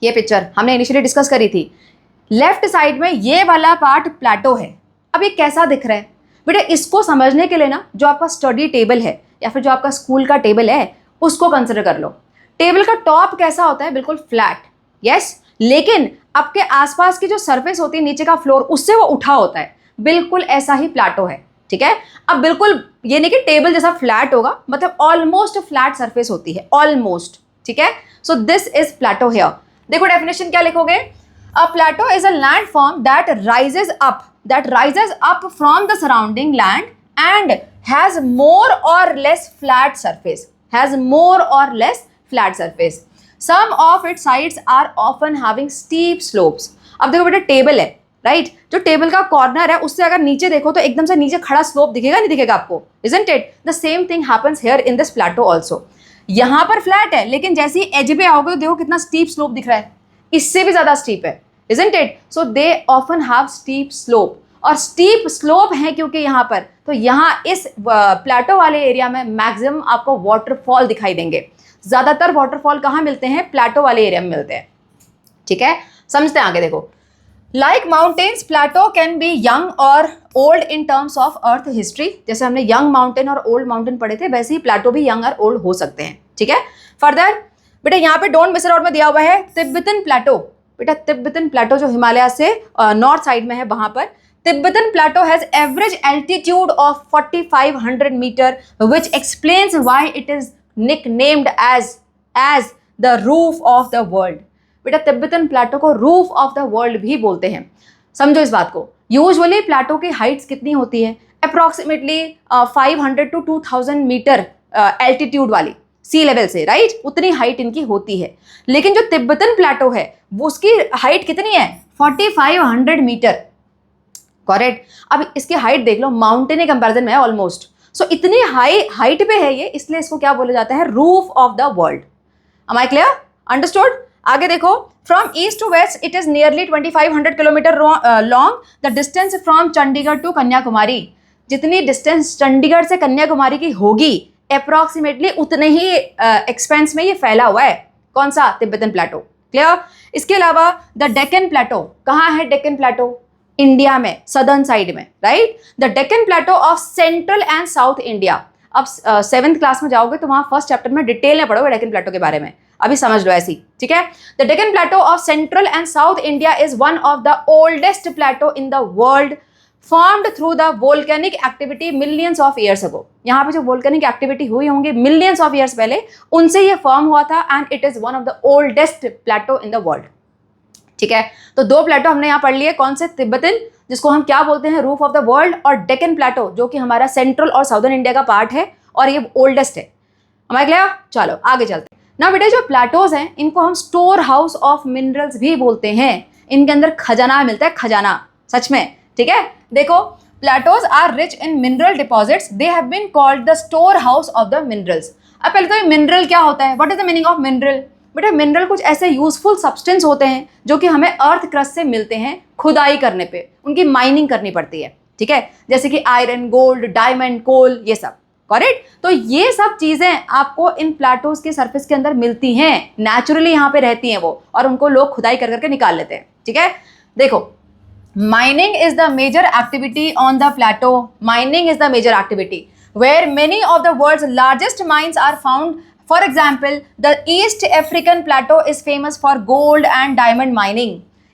ये पिक्चर हमने इनिशियली डिस्कस करी थी, लेफ्ट साइड में ये वाला पार्ट प्लेटो है। अब ये कैसा दिख रहा है बेटा? इसको समझने के लिए ना जो आपका स्टडी टेबल है या फिर जो आपका स्कूल का टेबल है उसको कंसिडर कर लो। टेबल का टॉप कैसा होता है? बिल्कुल फ्लैट, यस, लेकिन आपके आसपास की जो सरफेस होती है, नीचे का फ्लोर, उससे वो उठा होता है, बिल्कुल ऐसा ही प्लेटो है, ठीक है? अब बिल्कुल ये नहीं कि टेबल जैसा फ्लैट होगा, मतलब ऑलमोस्ट फ्लैट सरफेस होती है, ऑलमोस्ट, ठीक है? So this is plateau here. देखो डेफिनेशन क्या लिखोगे? A plateau is a landform that rises up from the surrounding land and has more or less flat surface. Some of its sides are often having steep slopes. अब देखो बेटा table है, right? जो table का corner है उससे अगर नीचे देखो तो एकदम से नीचे खड़ा स्लोप दिखेगा, नहीं दिखेगा आपको, isn't it? The same thing happens here in this plateau also. यहाँ पर फ्लैट है, लेकिन जैसे ही एज पे आओगे तो देखो कितना स्टीप स्लोप दिख रहा है, इससे भी ज्यादा स्टीप है, isn't it? So they often have steep slope, और स्टीप स्लोप है क्योंकि यहाँ पर, तो यहाँ इस प्लेटो वाले एरिया में मैक्सिमम आपको वाटरफॉल दिखाई देंगे। ज्यादातर वाटरफॉल कहाँ मिलते हैं? प्लेटो वाले एरिया में मिलते हैं, ठीक है? समझते हैं आगे, देखो। Like mountains, plateau can be young और old in terms of earth history. जैसे हमने यंग माउंटेन और ओल्ड माउंटेन पढ़े थे, वैसे ही प्लेटो भी यंग और ओल्ड हो सकते हैं, ठीक है? फर्दर बेटा यहाँ पे डोंट मिस आउट में दिया हुआ है तिब्बतन प्लेटो। बेटा तिब्बतन प्लेटो जो हिमालय से नॉर्थ साइड में है, वहां पर Tibetan plateau has average altitude of 4,500 meter, which explains why it is nicknamed as the roof of the world. बेटा तिब्बतन प्लेटो को रूफ ऑफ द वर्ल्ड भी बोलते हैं। समझो इस बात को। यूजुअली प्लेटो की हाइट्स कितनी होती है? अप्रोक्सीमेटली 500 to 2,000 मीटर एल्टीट्यूड वाली, सी लेवल से, राइट? उतनी हाइट इनकी होती है। लेकिन जो तिब्बतन प्लेटो है वो उसकी हाइट कितनी है? 4,500 मीटर, करेक्ट? अब इसकी हाइट देख लो, माउंटेन के कंपैरिजन में है ऑलमोस्ट। सो इतनी हाइट पे है ये, इसलिए इसको क्या बोला जाता है? Roof of the world. Am I clear? Understood? आगे देखो, from east to west it is nearly 2,500 kilometre long. The distance from Chandigarh to Kanyakumari, जितनी डिस्टेंस चंडीगढ़ से कन्याकुमारी की होगी अप्रोक्सीमेटली उतने ही एक्सपेंस में ये फैला हुआ है। कौन सा? तिब्बतन प्लेटो। क्लियर? इसके अलावा द डेक्कन प्लेटो, कहाँ है डेक्कन प्लेटो? इंडिया में, सदर्न साइड में, right? The Deccan plateau of central and south India. अब 7th क्लास में जाओगे तो वहां फर्स्ट चैप्टर में डिटेल में पढ़ोगे डेक्कन प्लेटो के बारे में, अभी समझ लो ऐसी, ठीक है? The Deccan plateau of central and south India is one of the oldest plateau in the world, formed through the volcanic activity millions of years ago. यहाँ पे जो वोल्केनिक एक्टिविटी हुई होंगी मिलियंस ऑफ ईयर्स पहले, उनसे ये फॉर्म हुआ था, and it is one of the oldest plateau in the world, ठीक है? तो दो प्लेटो हमने यहाँ पढ़ लिए, कौन से? तिब्बतन, जिसको हम क्या बोलते हैं? रूफ ऑफ द वर्ल्ड, और डेक्कन प्लेटो जो कि हमारा सेंट्रल और साउदर्न इंडिया का पार्ट है और ये ओल्डेस्ट है। हमारे क्लियर? चलो आगे चलते हैं ना। बेटे जो प्लेटोज हैं इनको हम स्टोर हाउस ऑफ मिनरल्स भी बोलते हैं, इनके अंदर खजाना मिलता है, खजाना, सच में, ठीक है? देखो, plateaus are rich in mineral deposits, they have been called the store house of the minerals. अब पहले तो मिनरल क्या होता है? What is the meaning of mineral? बेटा मिनरल कुछ ऐसे यूजफुल सब्सटेंस होते हैं जो कि हमें अर्थ क्रस्ट से मिलते हैं, खुदाई करने पे उनकी माइनिंग करनी पड़ती है, ठीक है? जैसे कि आयरन, गोल्ड, डायमंड, कोल, ये सब, करेक्ट? तो ये सब चीजें आपको इन प्लेटोज के सरफेस के अंदर मिलती हैं, नेचुरली यहाँ पे रहती हैं वो, और उनको लोग खुदाई कर करके निकाल लेते हैं, ठीक है? देखो, mining is the major activity on the plateau. Mining is the major activity. where many of the world's largest mines are found. For example, the East African Plateau is famous for gold and diamond mining.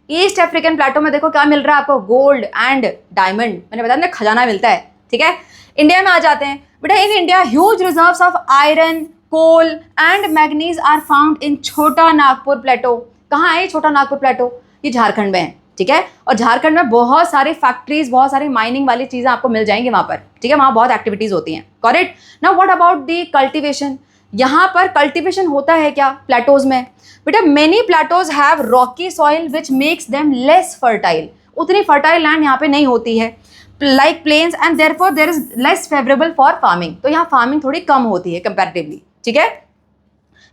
East African plateau में देखो क्या मिल रहा है आपको, gold and diamond, मैंने बताया ना खजाना मिलता है, ठीक है। इंडिया में आ जाते हैं बेटा, in India huge reserves of iron, coal and manganese are found in Chota Nagpur प्लेटो। कहाँ है छोटा नागपुर प्लेटो? ये झारखंड में है, ठीक है। और झारखंड में बहुत सारी फैक्ट्रीज, बहुत सारी माइनिंग वाली चीज़ें आपको मिल जाएंगी वहाँ पर, ठीक है। वहाँ बहुत एक्टिविटीज़ होती हैं, correct. Now what about the cultivation? यहाँ पर कल्टिवेशन होता है क्या प्लेटोज में? बेटा many plateaus have rocky soil which makes them less fertile. उतनी फर्टाइल लैंड यहाँ पे नहीं होती है like plains, and therefore there is less favourable for farming. तो यहाँ फार्मिंग थोड़ी कम होती है कंपैरेटिवली, ठीक है।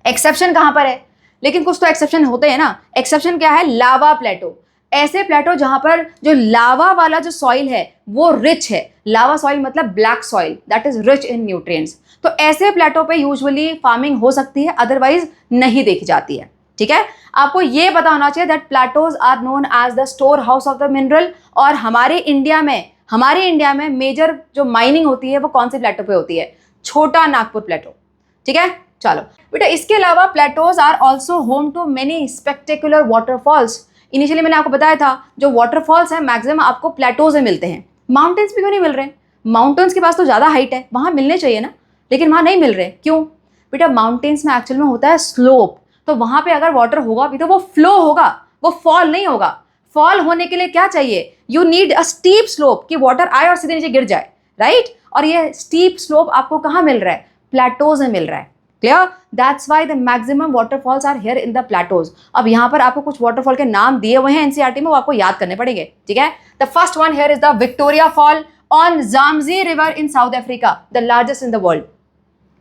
एक्सेप्शन कहाँ पर है? लेकिन कुछ तो एक्सेप्शन होते हैं ना। एक्सेप्शन क्या है? लावा प्लेटो। ऐसे प्लेटो जहाँ पर जो लावा वाला जो सॉइल है वो रिच है। लावा सॉइल मतलब black soil that is rich in nutrients. तो ऐसे प्लेटो पे यूजुअली फार्मिंग हो सकती है, अदरवाइज नहीं देखी जाती है, ठीक है। आपको ये पता होना चाहिए that plateaus are known as the store house of the mineral. और हमारे इंडिया में मेजर जो माइनिंग होती है वो कौन से प्लेटो पे होती है? छोटा नागपुर प्लेटो, ठीक है। चलो बेटा, इसके अलावा plateaus are also home to many spectacular waterfalls. Initially मैंने आपको बताया था जो वाटरफॉल्स हैं मैक्सिमम आपको प्लेटोज में मिलते हैं। माउंटेन्स भी क्यों नहीं मिल रहे? माउंटेन्स के पास तो ज़्यादा हाइट है, वहाँ मिलने चाहिए ना, लेकिन वहाँ नहीं मिल रहे। क्यों? बेटा माउंटेन्स में एक्चुअल में होता है स्लोप, तो वहाँ पे अगर वाटर होगा भी तो वो फ्लो होगा, वो फॉल नहीं होगा। फॉल होने के लिए क्या चाहिए? You need a steep slope, कि वाटर आए और सीधे नीचे गिर जाए, राइट। और ये स्टीप स्लोप आपको कहाँ मिल रहा है? प्लेटोज में मिल रहा है, clear. That's why the maximum waterfalls are here in the plateaus. अब यहाँ पर आपको कुछ वाटरफॉल के नाम दिए हुए हैं एनसीईआरटी में, वो आपको याद करने पड़ेंगे, ठीक है। The first one here is the Victoria fall on Zambezi river in South Africa, the largest in the world,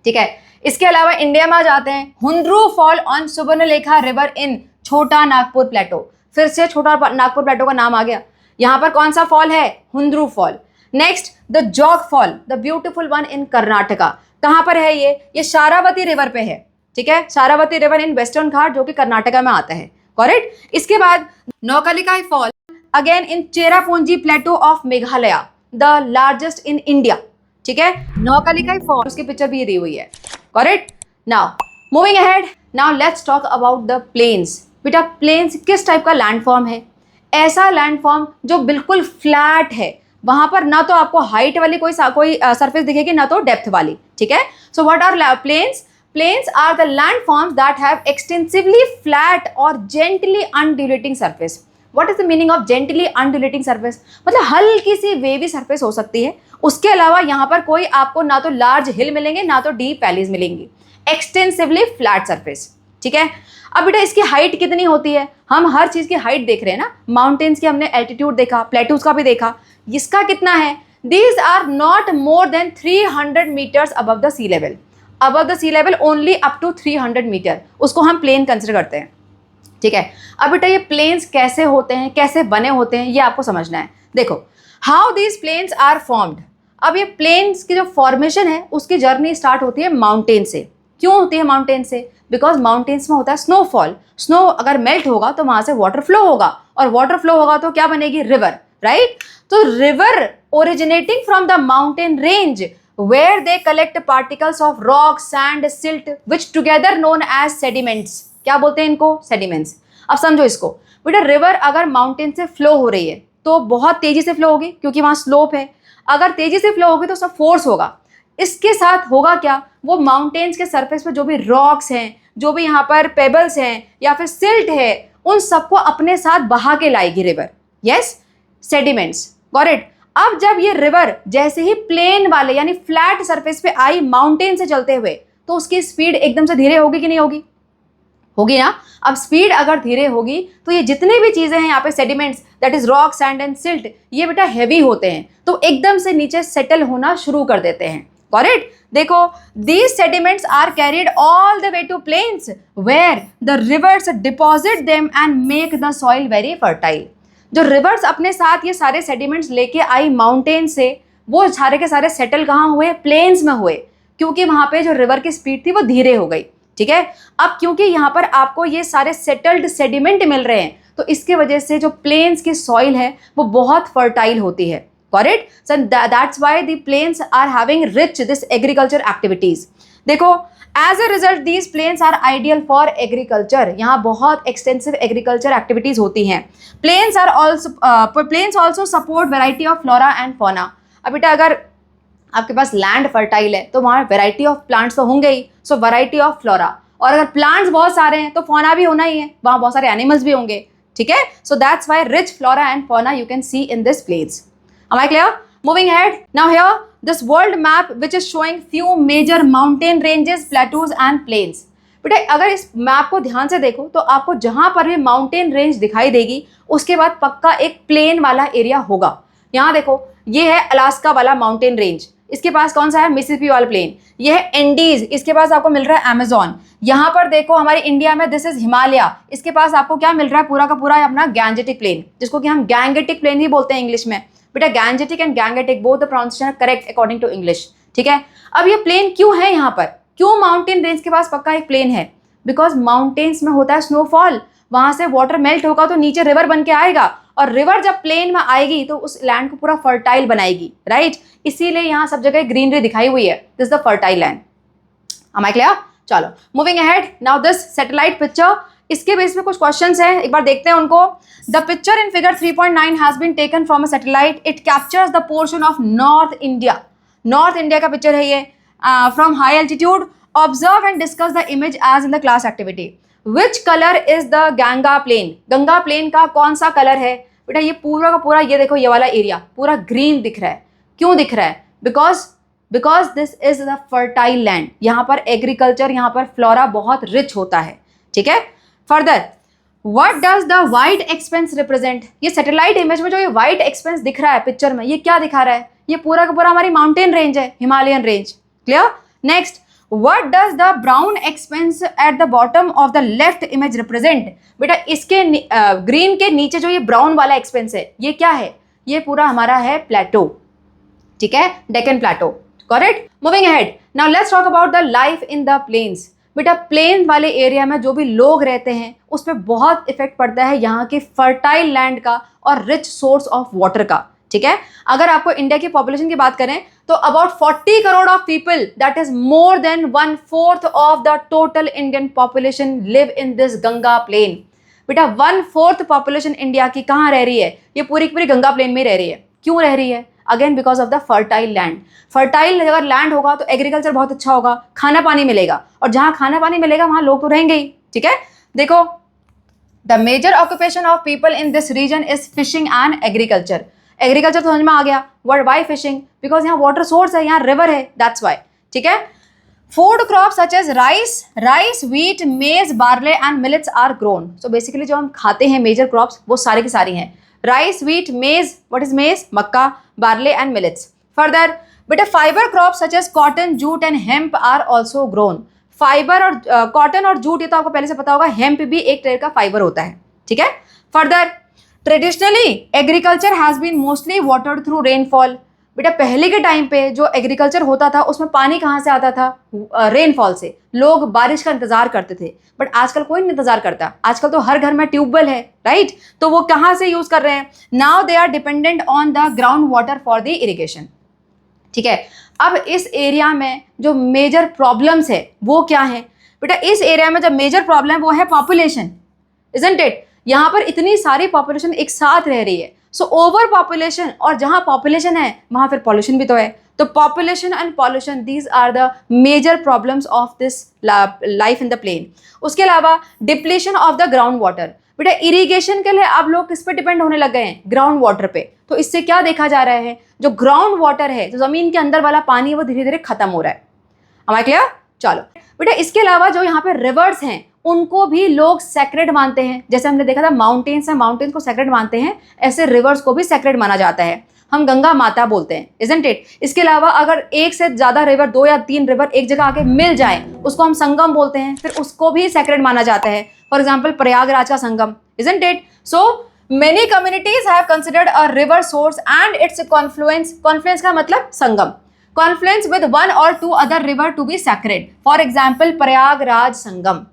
ठीक है। इसके अलावा इंडिया में आ जाते हैं, Hundru fall on Subarnarekha river in Chota Nagpur प्लेटो। फिर से छोटा नागपुर प्लेटो का नाम आ गया। यहाँ पर कौन सा फॉल है? Hundru fall. Next the Jog fall, the beautiful one in Karnataka. कहाँ पर है ये शारावती रिवर पे है, ठीक है। शारावती रिवर इन वेस्टर्न घाट जो कि कर्नाटका में आता है, करेक्ट। इसके बाद Nohkalikai fall again in Cherrapunji plateau of Meghalaya, the largest in India, ठीक है। नौकालिकाई फॉल, उसकी पिक्चर भी दी हुई है, correct. Now moving ahead, now let's talk about the plains. बेटा प्लेन्स किस टाइप का लैंडफॉर्म है? ऐसा लैंडफॉर्म जो बिल्कुल फ्लैट है, वहां पर ना तो आपको हाइट वाली कोई सरफेस दिखेगी ना तो डेप्थ वाली, ठीक है। So what are plains? Plains are the landforms that have extensively flat और gently undulating surface. What is the meaning of gently undulating surface? मतलब हल्की सी वेवी सरफेस हो सकती है। उसके अलावा यहाँ पर कोई आपको ना तो लार्ज हिल मिलेंगे ना तो डीप वैलीज मिलेंगी, एक्सटेंसिवली फ्लैट सरफेस, ठीक है। अब बेटा इसकी हाइट कितनी होती है? हम हर चीज़ की हाइट देख रहे हैं ना, माउंटेन्स की हमने एल्टीट्यूड देखा, प्लेटूज का भी देखा, इसका कितना है? These are not more than 300 meters above the sea level. Above the sea level only up to 300 meter, उसको हम प्लेन कंसिडर करते हैं, ठीक है। अब बेटा ये प्लेन्स कैसे होते हैं, कैसे बने होते हैं, ये आपको समझना है। देखो how these plains are formed. अब ये प्लेन्स की जो फॉर्मेशन है उसकी जर्नी स्टार्ट होती है माउंटेन से। क्यों होती है माउंटेन से? बिकॉज माउंटेन्स में होता है स्नोफॉल। स्नो अगर मेल्ट होगा तो वहां से वाटर फ्लो होगा, और वाटर फ्लो होगा तो क्या बनेगी? River, right. तो river originating from the mountain range where they collect particles of rock, sand, silt which together known as sediments. क्या बोलते हैं इनको? सेडिमेंट्स। अब समझो इसको बेटा, रिवर अगर माउंटेन से फ्लो हो रही है तो बहुत तेजी से फ्लो होगी क्योंकि वहां स्लोप है। अगर तेजी से फ्लो होगी तो सब फोर्स होगा। इसके साथ होगा क्या? वो माउंटेन्स के सरफेस पे जो भी रॉक्स हैं, जो भी यहाँ पर पेबल्स हैं या फिर सिल्ट है, उन सबको अपने साथ बहा के लाएगी river. Yes, sediments, got it. अब जब ये रिवर जैसे ही प्लेन वाले यानी फ्लैट सरफेस पे आई माउंटेन से चलते हुए, तो उसकी स्पीड एकदम से धीरे होगी कि नहीं होगी? होगी ना। अब स्पीड अगर धीरे होगी तो ये जितने भी चीजें हैं यहाँ पे sediments, that is rock, sand and silt, ये बेटा हैवी होते हैं तो एकदम से नीचे सेटल होना शुरू कर देते हैं, करेक्ट। देखो these sediments are carried all the way to plains where the rivers deposit them and make the soil very fertile। जो रिवर्स अपने साथ ये सारे सेडिमेंट्स लेके आई माउंटेन से, वो सारे के सारे सेटल कहाँ हुए? प्लेन्स में हुए, क्योंकि वहां पे जो रिवर की स्पीड थी वो धीरे हो गई, ठीक है। अब क्योंकि यहाँ पर आपको ये सारे सेटल्ड सेडिमेंट मिल रहे हैं तो इसके वजह से जो प्लेन्स की सॉइल है वो बहुत फर्टाइल होती है, Got it? So that's why the plains are having rich this agriculture activities. देखो, as a result these plains are ideal for agriculture. यहाँ बहुत extensive agriculture activities होती हैं. Plains also support variety of flora and fauna. अब बेटा अगर आपके पास land fertile है तो वहाँ वेराइटी ऑफ प्लांट्स तो होंगे ही, सो वेराइटी ऑफ फ्लोरा. और अगर प्लांट्स बहुत सारे हैं तो फौना भी होना ही है, वहाँ बहुत सारे एनिमल्स भी होंगे. ठीक है, सो that's Y rich flora and fauna you can C in this place. Am I clear? Moving ahead. Now here, this world map which is showing few major mountain ranges, plateaus and plains. बेटा अगर इस map को ध्यान से देखो तो आपको जहां पर भी माउंटेन रेंज दिखाई देगी उसके बाद पक्का एक प्लेन वाला एरिया होगा. यहाँ देखो, ये है अलास्का वाला माउंटेन रेंज, इसके पास कौन सा है, मिसिसिपी वाला प्लेन. ये है एंडीज, इसके पास आपको मिल रहा है अमेजोन. यहाँ पर देखो हमारे इंडिया में दिस इज हिमालय, इसके पास आपको क्या मिल रहा है, पूरा का पूरा अपना गैंजेटिक प्लेन, जिसको कि हम गैंगेटिक प्लेन ही बोलते हैं इंग्लिश में. बेटा Gangetic and Gangetic both the pronunciation correct according to English. ठीक है, अब ये प्लेन क्यों है यहाँ पर, क्यों माउंटेन रेंज के पास पक्का एक प्लेन है? बिकॉज माउंटेन्स में होता है स्नोफॉल, वहां से वाटर मेल्ट होगा तो नीचे रिवर बन के आएगा, और रिवर जब प्लेन में आएगी तो उस लैंड को पूरा फर्टाइल बनाएगी. राइट, इसीलिए यहाँ सब जगह ग्रीनरी दिखाई हुई है. This the fertile land. Am I clear? चलो moving ahead. Now this satellite picture, इसके बेस में कुछ क्वेश्चंस हैं, एक बार देखते हैं उनको. The picture in figure 3.9 has been taken from a satellite. It captures the portion of north India. North India का पिक्चर है ये, from high altitude. Observe and discuss the image as in the class activity. Which colour is the Ganga plain? Ganga plane का कौन सा colour है? बेटा ये पूरा का पूरा, ये देखो ये वाला एरिया पूरा ग्रीन दिख रहा है. क्यों दिख रहा है? Because this is the fertile land. यहाँ पर एग्रीकल्चर, यहाँ पर फ्लोरा बहुत रिच होता है. ठीक है, further what does the white expense represent? ये सैटेलाइट इमेज में जो ये वाइट एक्सपेंस दिख रहा है पिक्चर में, ये क्या दिखा रहा है? ये पूरा का पूरा हमारी माउंटेन रेंज है, Himalayan range. Clear? Next, what does the brown expense at the bottom of the left image represent? बेटा इसके ग्रीन के नीचे जो ये ब्राउन वाला एक्सपेंस है, ये क्या है? ये पूरा हमारा है प्लेटो. ठीक है, Deccan plateau. Correct. Moving ahead. Now let's talk about the life in the plains. बेटा प्लेन वाले एरिया में जो भी लोग रहते हैं उस पर बहुत इफेक्ट पड़ता है यहाँ के फर्टाइल लैंड का और रिच सोर्स ऑफ वाटर का. ठीक है, अगर आपको इंडिया की पॉपुलेशन की बात करें तो about 40 crore of people, that is more than 1/4 of the total Indian population live in this Ganga plain. बेटा 1/4 पॉपुलेशन इंडिया की कहाँ रह रही है? ये पूरी की पूरी गंगा प्लेन में रह रही है. क्यों रह रही है? Again because of the fertile land. Fertile अगर लैंड होगा तो एग्रीकल्चर बहुत अच्छा होगा, खाना पानी मिलेगा, और जहां खाना पानी मिलेगा वहां लोग तो रहेंगे ही. ठीक है, देखो the major occupation of people in this region is fishing and agriculture. Agriculture तो समझ में आ गया. Why fishing? बिकॉज यहाँ वाटर सोर्स है, यहाँ रिवर है, दैट्स वाई. ठीक है, food crops such as rice, wheat, maize, barley and millets are grown. So basically जो हम खाते हैं मेजर क्रॉप्स वो सारी की सारी हैं. Rice, wheat, maize, what is maize? मक्का, बार्ले एंड मिलेट्स. फर्दर बेटा fibre crops such as cotton, jute and hemp are also grown. Fibre और कॉटन और जूट, ये तो आपको पहले से पता होगा, हेम्प भी एक तरह का फाइबर होता है. ठीक है, further traditionally agriculture has been mostly watered through rainfall. बेटा पहले के टाइम पे जो एग्रीकल्चर होता था उसमें पानी कहाँ से आता था? रेनफॉल से. लोग बारिश का इंतजार करते थे, बट आजकल कोई नहीं इंतजार करता. आजकल तो हर घर में ट्यूबवेल है. राइट, तो वो कहाँ से यूज कर रहे हैं? Now they are dependent on the ground water for the irrigation. ठीक है, अब इस एरिया में जो मेजर प्रॉब्लम्स है वो क्या है? बेटा इस एरिया में जो मेजर प्रॉब्लम वो है पॉपुलेशन. Isn't it? यहाँ पर इतनी सारी पॉपुलेशन एक साथ रह रही है, सो ओवर पॉपुलेशन, और जहाँ पॉपुलेशन है वहाँ फिर पॉल्यूशन भी तो है. तो population and pollution, these are the major problems of this life in the plain. उसके अलावा depletion of the ground water. बेटा इरिगेशन के लिए अब लोग किस पे डिपेंड होने लग गए हैं? ग्राउंड वाटर पे. तो इससे क्या देखा जा रहा है? जो ग्राउंड वाटर है, जो जमीन के अंदर वाला पानी है, वो धीरे धीरे खत्म हो रहा है. Am I clear? चलो बेटा इसके अलावा जो यहाँ पे रिवर्स हैं उनको भी लोग सेक्रेड मानते हैं. जैसे हमने देखा था माउंटेन्स है, माउंटेन्स को सेक्रेड मानते हैं, ऐसे रिवर्स को भी सेक्रेड माना जाता है. हम गंगा माता बोलते हैं, इजंट इट? इसके अलावा अगर एक से ज़्यादा रिवर, 2 या 3 रिवर एक जगह आके मिल जाए उसको हम संगम बोलते हैं, फिर उसको भी सेक्रेड माना जाता है. फॉर एग्जाम्पल प्रयागराज का Sangam, isn't it? So many communities have considered a river source and its confluence. Confluence का मतलब संगम. Confluence with 1 or 2 other river to be sacred. For example Prayagraj Sangam.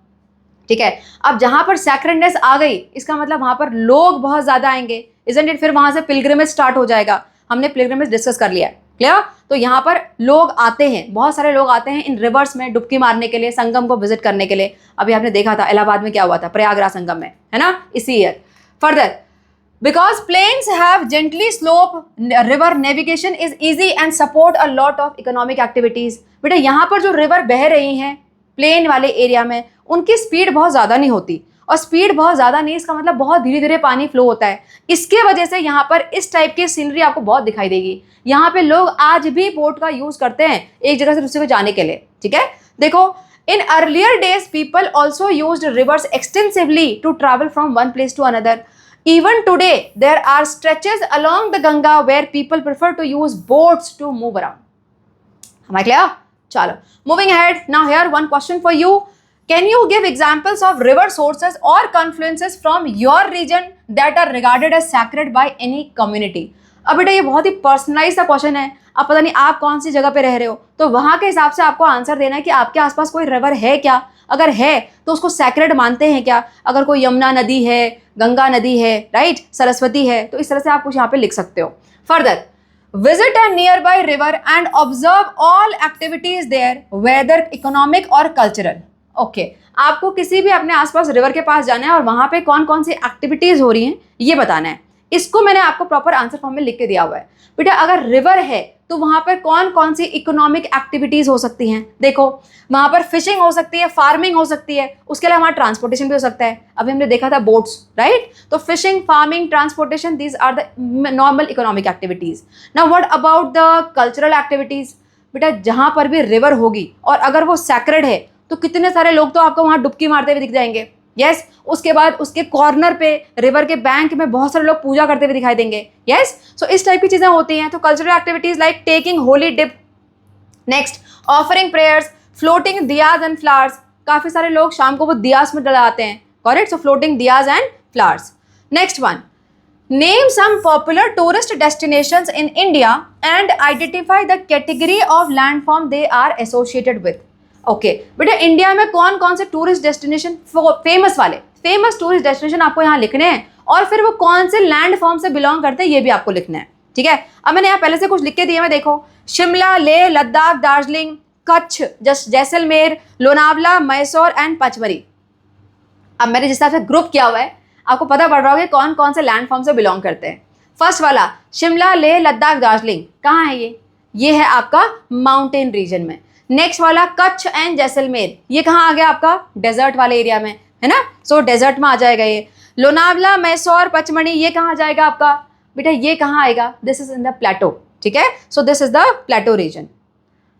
ठीक है, अब जहां पर सैक्रेडनेस आ गई इसका मतलब वहां पर लोग बहुत ज्यादा आएंगे, इजंट इट? फिर वहां से पिलग्रिमेज स्टार्ट हो जाएगा. हमने पिलग्रिमेज डिस्कस कर लिया है, क्लियर। तो यहाँ पर लोग आते हैं, बहुत सारे लोग आते हैं इन रिवर्स में डुबकी मारने के लिए, संगम को विजिट करने के लिए। अभी आपने देखा था इलाहाबाद में क्या हुआ था, प्रयागराज संगम में, है ना, इसी year. Further, because plains have gently slope river navigation is easy and support a lot of economic activities। बेटा यहाँ पर जो रिवर बह रही हैं प्लेन वाले एरिया में, उनकी स्पीड बहुत ज़्यादा नहीं होती, और स्पीड बहुत ज़्यादा नहीं इसका मतलब बहुत धीरे धीरे पानी फ्लो होता है। इसके वजह से यहाँ पर इस टाइप की सीनरी आपको बहुत दिखाई देगी। यहाँ पे लोग आज भी बोट का यूज़ करते हैं एक जगह से दूसरी जगह जाने के लिए, ठीक है। देखो, in earlier days people also used rivers extensively to travel from one place to another. Even today, there are stretches along the Ganga where people prefer to use boats to move around. Am I clear? Chalo. Moving ahead. Now here one question for you. Can you give examples of river sources or confluences from your region that are regarded as sacred by any community? अब बेटा ये बहुत ही personalise सा question है। अब पता नहीं आप कौन सी जगह पे रह रहे हो, तो वहाँ के हिसाब से आपको आंसर देना है कि आपके आसपास कोई रिवर है क्या, अगर है तो उसको सैक्रेड मानते हैं क्या। अगर कोई यमुना नदी है, गंगा नदी है, राइट, सरस्वती है, तो इस तरह से आप कुछ यहाँ पे लिख सकते हो। Further, visit a nearby river and observe all activities there whether economic और कल्चरल। ओके, आपको किसी भी अपने आसपास रिवर के पास जाना है और वहाँ पे कौन कौन सी एक्टिविटीज हो रही हैं ये बताना है। इसको मैंने आपको प्रॉपर आंसर फॉर्म में लिख के दिया हुआ है। बेटा अगर रिवर है तो वहाँ पर कौन कौन सी इकोनॉमिक एक्टिविटीज हो सकती हैं। देखो, वहाँ पर फिशिंग हो सकती है, फार्मिंग हो सकती है, उसके अलावा हमारा ट्रांसपोर्टेशन भी हो सकता है। अभी हमने देखा था बोट्स, राइट। तो fishing, farming, transportation, these are the normal economic activities. Now what about the cultural activities. बेटा जहाँ पर भी रिवर होगी और अगर वो सैक्रेड है तो कितने सारे लोग तो आपको वहाँ डुबकी मारते हुए दिख जाएंगे। यस, उसके बाद उसके कॉर्नर पे रिवर के बैंक में बहुत सारे लोग पूजा करते हुए दिखाई देंगे। यस, सो इस टाइप की चीज़ें होती हैं। तो cultural activities like taking holy dip, next offering prayers, floating diyas and flowers. काफ़ी सारे लोग शाम को वो दियास में डलाते हैं, correct. So floating diyas and flowers. Next one, name some popular tourist destinations in India and identify the category of landform they are associated with. Okay बेटा, इंडिया में कौन कौन से tourist destination famous tourist destination आपको यहाँ लिखने हैं, और फिर वो कौन से लैंड फॉर्म से बिलोंग करते हैं ये भी आपको लिखना है, ठीक है। अब मैंने यहाँ पहले से कुछ लिख के दिए हैं, देखो, शिमला, लेह, लद्दाख, दार्जिलिंग, कच्छ, जैसलमेर, लोनावला, मैसूर एंड पचमरी। अब मैंने जिस तरह से ग्रुप किया हुआ है आपको पता पड़ रहा होगा कौन कौन से लैंड फॉर्म से बिलोंग करते हैं। फर्स्ट वाला शिमला, लेह, लद्दाख, दार्जिलिंग, कहाँ है ये है आपका माउंटेन रीजन में। नेक्स्ट वाला कच्छ एंड जैसलमेर, ये कहाँ आ गया आपका डेजर्ट वाले एरिया में, है ना। सो डेजर्ट में आ जाएगा ये। लोनावला, मैसूर, पचमढ़ी, ये कहाँ जाएगा आपका बेटा, ये कहाँ आएगा, this is in the plateau, ठीक है। So this is the plateau region.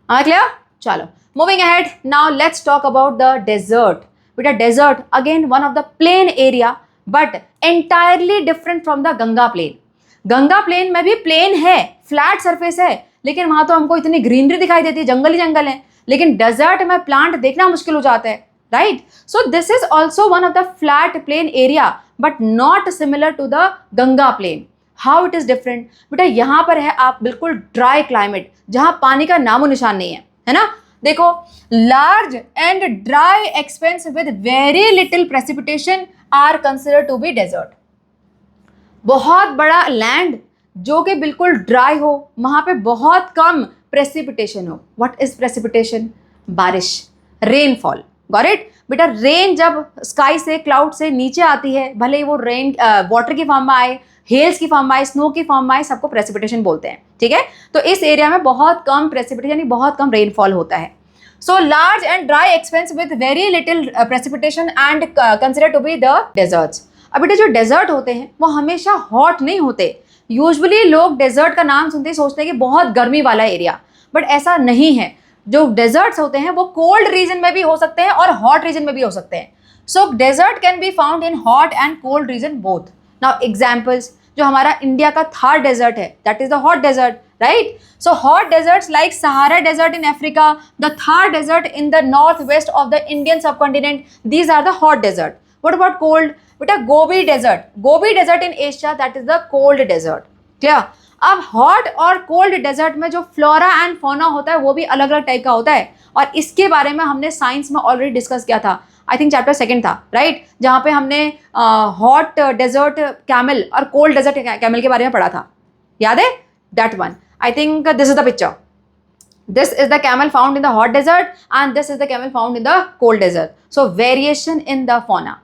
Clear. चलो moving ahead, now let's talk about the desert. बेटा desert again one of the plain area but entirely different from the Ganga plain. Ganga plain में भी plane है, flat surface है, लेकिन वहां तो हमको इतनी ग्रीनरी दिखाई देती है, जंगल ही जंगल है। लेकिन डेजर्ट में प्लांट देखना मुश्किल हो जाता है, right. So this is also one of the flat plain area but not similar to the Ganga plain. How it is different. बेटा यहाँ पर है आप बिल्कुल ड्राई क्लाइमेट, जहां पानी का नामो निशान नहीं है ना। देखो, large and dry expanse with very little precipitation are considered to be desert. बहुत बड़ा लैंड जो कि बिल्कुल ड्राई हो, वहाँ पे बहुत कम प्रेसिपिटेशन हो। What is precipitation? बारिश, रेनफॉल, गॉट इट। बेटा रेन जब स्काई से, क्लाउड से नीचे आती है, भले ही वो रेन वाटर की फॉर्म में आए, हेल्स की फॉर्म में आए, स्नो की फॉर्म में आए, सबको प्रेसिपिटेशन बोलते हैं, ठीक है। तो इस एरिया में बहुत कम प्रेसिपिटेशन यानी बहुत कम रेनफॉल होता है। So large and dry expanse with very little precipitation and consider to be the deserts. अब बेटा जो डेजर्ट होते हैं वो हमेशा हॉट नहीं होते। यूजुअली लोग डेजर्ट का नाम सुनते ही सोचते हैं कि बहुत गर्मी वाला एरिया, बट ऐसा नहीं है। जो डेजर्ट्स होते हैं वो कोल्ड रीजन में भी हो सकते हैं और हॉट रीजन में भी हो सकते हैं। So desert can be found in hot and cold region both. Now examples, जो हमारा इंडिया का थार डेजर्ट है that is the hot desert, right. So hot deserts like Sahara desert in Africa, the Thar desert in the north west of the Indian subcontinent, these are the hot desert. What about cold? बेटा Gobi desert in Asia, that is the cold desert, clear. अब hot और cold desert में जो flora and fauna होता है वो भी अलग अलग टाइप का होता है, और इसके बारे में हमने साइंस में ऑलरेडी डिस्कस किया था। आई थिंक चैप्टर 2 था, राइट, जहाँ पे हमने हॉट डेजर्ट कैमल और कोल्ड डेजर्ट कैमल के बारे में पढ़ा था, याद है? that one. I think this is the picture. This is the camel found in the hot desert and this is the camel found in the cold desert. So variation in the fauna.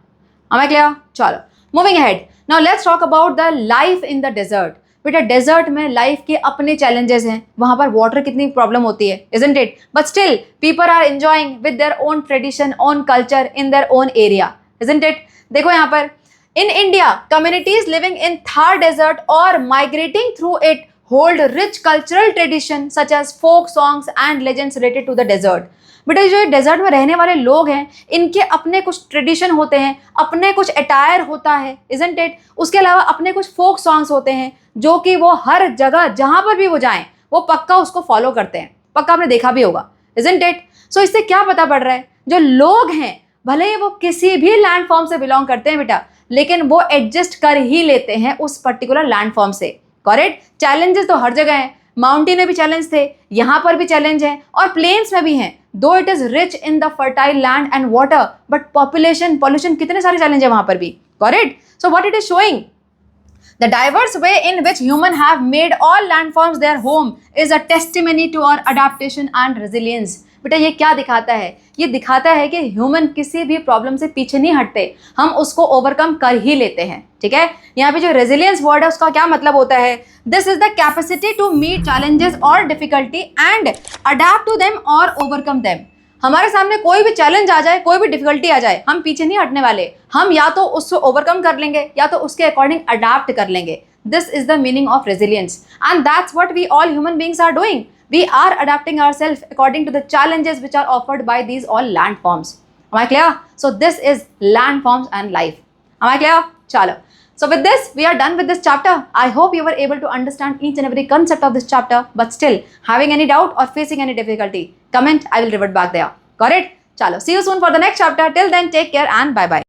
Am I clear? चलो moving ahead. Now let's talk about the life in the desert. बेटा desert में life के अपने challenges हैं, वहाँ पर water कितनी problem होती है, isn't it? But still people are enjoying with their own tradition, own culture in their own area, isn't it? देखो यहाँ पर in India, communities living in Thar desert or migrating through it hold rich cultural tradition such as folk songs and legends related to the desert. बेटा जो desert में रहने वाले लोग हैं इनके अपने कुछ ट्रेडिशन होते हैं, अपने कुछ अटायर होता है, isn't it? उसके अलावा अपने कुछ फोक सॉन्ग्स होते हैं जो कि वो हर जगह जहाँ पर भी वो जाएं वो पक्का उसको फॉलो करते हैं, पक्का आपने देखा भी होगा, isn't it? सो इससे क्या पता पड़ रहा है, जो लोग हैं भले ही वो किसी भी लैंड फॉर्म से बिलोंग करते हैं बेटा, लेकिन वो एडजस्ट कर ही लेते हैं उस पर्टिकुलर लैंड फॉर्म से, करेक्ट? चैलेंजेस तो हर जगह हैं, माउंटेन में भी चैलेंज थे, यहाँ पर भी चैलेंज है और प्लेन्स में भी हैं, दो it is rich in the fertile land and water, but population pollution कितने सारे चैलेंज है वहाँ पर भी, correct? So what it is showing, the diverse way in which humans have made all landforms their home is a testimony to our adaptation and resilience. बेटा ये क्या दिखाता है, ये दिखाता है कि ह्यूमन किसी भी प्रॉब्लम से पीछे नहीं हटते, हम उसको ओवरकम कर ही लेते हैं, ठीक है? यहाँ पे जो रेजिलियंस वर्ड है उसका क्या मतलब होता है, this is the capacity to meet challenges और difficulty and adapt to them और ओवरकम देम। हमारे सामने कोई भी चैलेंज आ जाए, कोई भी डिफिकल्टी आ जाए, हम पीछे नहीं हटने वाले, हम या तो उसको ओवरकम कर लेंगे या तो उसके अकॉर्डिंग अडाप्ट कर लेंगे। This is the meaning of resilience and that's what we all human beings are doing. We are adapting ourselves according to the challenges which are offered by these all landforms. Am I clear? So this is landforms and life. Am I clear? Chalo. So with this, we are done with this chapter. I hope you were able to understand each and every concept of this chapter. But still, having any doubt or facing any difficulty, comment. I will revert back there. Got it? Chalo. See you soon for the next chapter. Till then, take care and bye-bye.